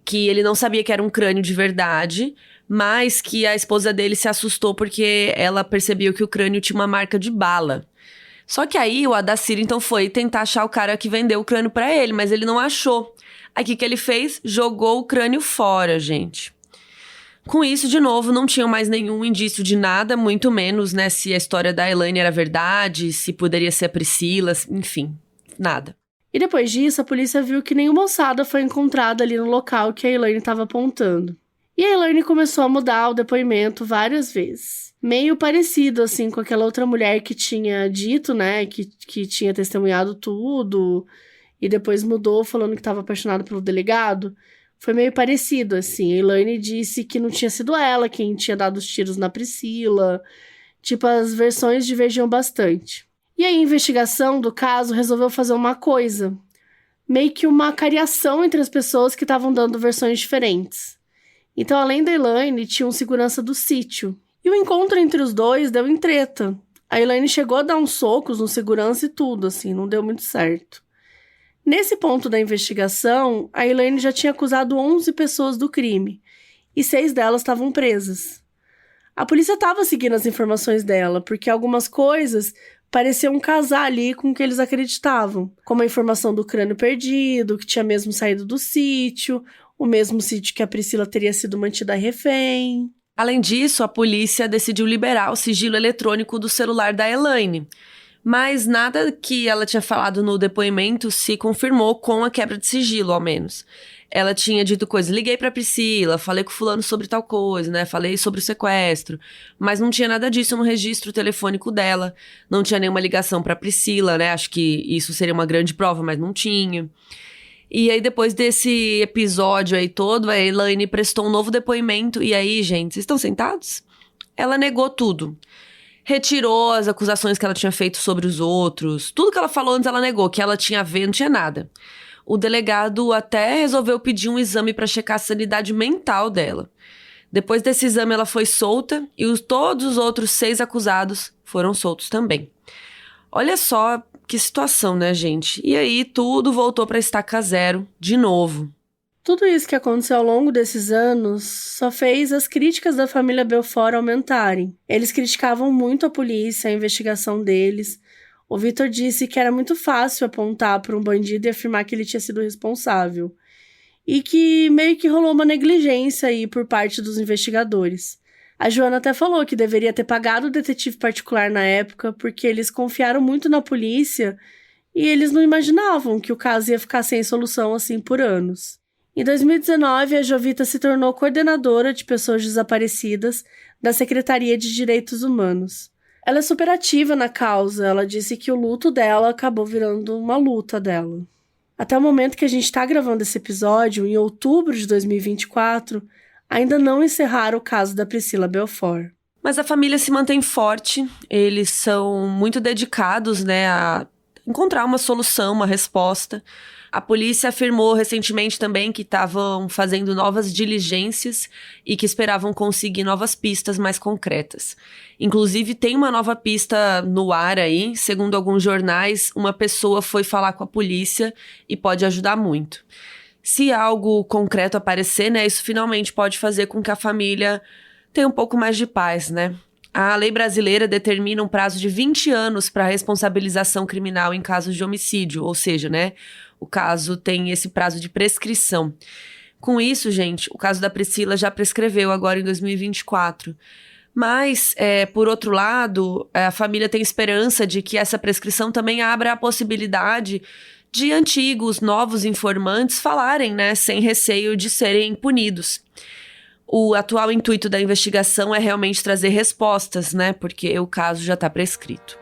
Speaker 1: Que ele não sabia que era um crânio de verdade, mas que a esposa dele se assustou porque ela percebeu que o crânio tinha uma marca de bala. Só que aí o Adacir então foi tentar achar o cara que vendeu o crânio para ele, mas ele não achou. Aí o que ele fez? Jogou o crânio fora, gente. Com isso, de novo, não tinham mais nenhum indício de nada, muito menos, né, se a história da Elaine era verdade, se poderia ser a Priscila, enfim, nada.
Speaker 2: E depois disso, a polícia viu que nenhuma ossada foi encontrada ali no local que a Elaine estava apontando. E a Elaine começou a mudar o depoimento várias vezes. Meio parecido, assim, com aquela outra mulher que tinha dito, né, que tinha testemunhado tudo, e depois mudou falando que estava apaixonada pelo delegado. Foi meio parecido, assim. A Elaine disse que não tinha sido ela quem tinha dado os tiros na Priscila. Tipo, as versões divergiam bastante. E aí, a investigação do caso resolveu fazer uma coisa. Meio que uma cariação entre as pessoas que estavam dando versões diferentes. Então, além da Elaine, tinha um segurança do sítio. E o encontro entre os dois deu em treta. A Elaine chegou a dar uns socos no segurança e tudo, assim, não deu muito certo. Nesse ponto da investigação, a Elaine já tinha acusado 11 pessoas do crime, e 6 delas estavam presas. A polícia estava seguindo as informações dela, porque algumas coisas pareciam casar ali com o que eles acreditavam, como a informação do crânio perdido, que tinha mesmo saído do sítio, o mesmo sítio que a Priscila teria sido mantida refém.
Speaker 1: Além disso, a polícia decidiu liberar o sigilo eletrônico do celular da Elaine. Mas nada que ela tinha falado no depoimento se confirmou com a quebra de sigilo, ao menos. Ela tinha dito coisas, liguei pra Priscila, falei com fulano sobre tal coisa, né? Falei sobre o sequestro. Mas não tinha nada disso no registro telefônico dela. Não tinha nenhuma ligação pra Priscila, né? Acho que isso seria uma grande prova, mas não tinha. E aí, depois desse episódio aí todo, a Elaine prestou um novo depoimento. E aí, gente, vocês estão sentados? Ela negou tudo. Retirou as acusações que ela tinha feito sobre os outros. Tudo que ela falou antes ela negou, que ela tinha a ver, não tinha nada. O delegado até resolveu pedir um exame para checar a sanidade mental dela. Depois desse exame ela foi solta e todos os outros 6 acusados foram soltos também. Olha só que situação, né, gente? E aí tudo voltou para estaca zero de novo.
Speaker 2: Tudo isso que aconteceu ao longo desses anos só fez as críticas da família Belfort aumentarem. Eles criticavam muito a polícia, a investigação deles. O Vitor disse que era muito fácil apontar para um bandido e afirmar que ele tinha sido responsável. E que meio que rolou uma negligência aí por parte dos investigadores. A Joana até falou que deveria ter pagado o detetive particular na época porque eles confiaram muito na polícia e eles não imaginavam que o caso ia ficar sem solução assim por anos. Em 2019, a Jovita se tornou coordenadora de pessoas desaparecidas da Secretaria de Direitos Humanos. Ela é super ativa na causa, ela disse que o luto dela acabou virando uma luta dela. Até o momento que a gente está gravando esse episódio, em outubro de 2024, ainda não encerraram o caso da Priscila Belfort.
Speaker 1: Mas a família se mantém forte, eles são muito dedicados, a encontrar uma solução, uma resposta. A polícia afirmou recentemente também que estavam fazendo novas diligências e que esperavam conseguir novas pistas mais concretas. Inclusive, tem uma nova pista no ar aí. Segundo alguns jornais, uma pessoa foi falar com a polícia e pode ajudar muito. Se algo concreto aparecer, isso finalmente pode fazer com que a família tenha um pouco mais de paz, A lei brasileira determina um prazo de 20 anos para responsabilização criminal em casos de homicídio, ou seja, o caso tem esse prazo de prescrição. Com isso, gente, o caso da Priscila já prescreveu agora em 2024. Mas, por outro lado, a família tem esperança de que essa prescrição também abra a possibilidade de antigos, novos informantes falarem, sem receio de serem punidos. O atual intuito da investigação é realmente trazer respostas, porque o caso já está prescrito.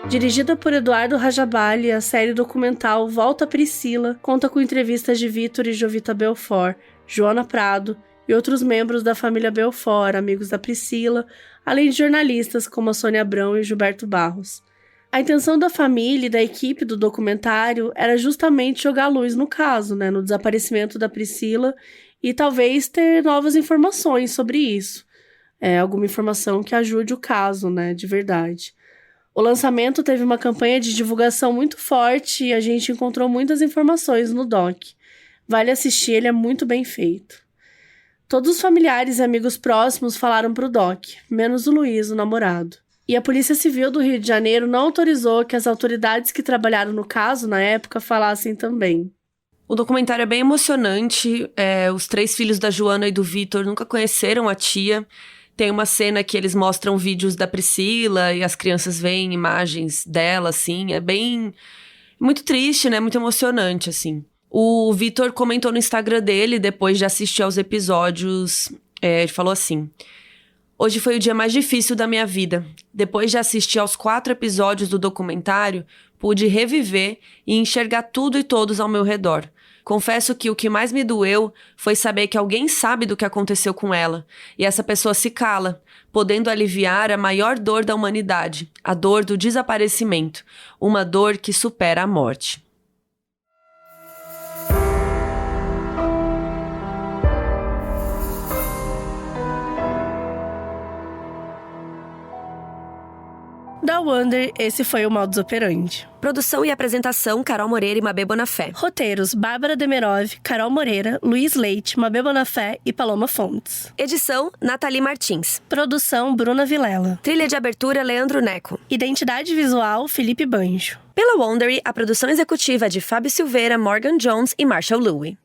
Speaker 2: Dirigida por Eduardo Rajabali, a série documental Volta Priscila conta com entrevistas de Vitor e Jovita Belfort, Joana Prado e outros membros da família Belfort, amigos da Priscila, além de jornalistas como a Sônia Abrão e Gilberto Barros. A intenção da família e da equipe do documentário era justamente jogar luz no caso, no desaparecimento da Priscila e talvez ter novas informações sobre isso. Alguma informação que ajude o caso, de verdade. O lançamento teve uma campanha de divulgação muito forte e a gente encontrou muitas informações no doc. Vale assistir, ele é muito bem feito. Todos os familiares e amigos próximos falaram pro doc, menos o Luiz, o namorado. E a Polícia Civil do Rio de Janeiro não autorizou que as autoridades que trabalharam no caso na época falassem também.
Speaker 1: O documentário é bem emocionante. Os 3 filhos da Joana e do Vitor nunca conheceram a tia. Tem uma cena que eles mostram vídeos da Priscila e as crianças veem imagens dela, assim. É bem... muito triste, muito emocionante, assim. O Vitor comentou no Instagram dele, depois de assistir aos episódios, ele falou assim: hoje foi o dia mais difícil da minha vida. Depois de assistir aos 4 episódios do documentário, pude reviver e enxergar tudo e todos ao meu redor. Confesso que o que mais me doeu foi saber que alguém sabe do que aconteceu com ela, e essa pessoa se cala, podendo aliviar a maior dor da humanidade, a dor do desaparecimento, uma dor que supera a morte.
Speaker 2: Da Wonder, esse foi o Modus Operandi.
Speaker 1: Produção e apresentação, Carol Moreira e Mabê Bonafé.
Speaker 2: Roteiros, Bárbara Demerov, Carol Moreira, Luiz Leite, Mabê Bonafé e Paloma Fontes.
Speaker 1: Edição, Nathalie Martins.
Speaker 2: Produção, Bruna Vilela.
Speaker 1: Trilha de abertura, Leandro Neco.
Speaker 2: Identidade visual, Felipe Banjo.
Speaker 1: Pela Wondery, a produção executiva é de Fábio Silveira, Morgan Jones e Marshall Louie.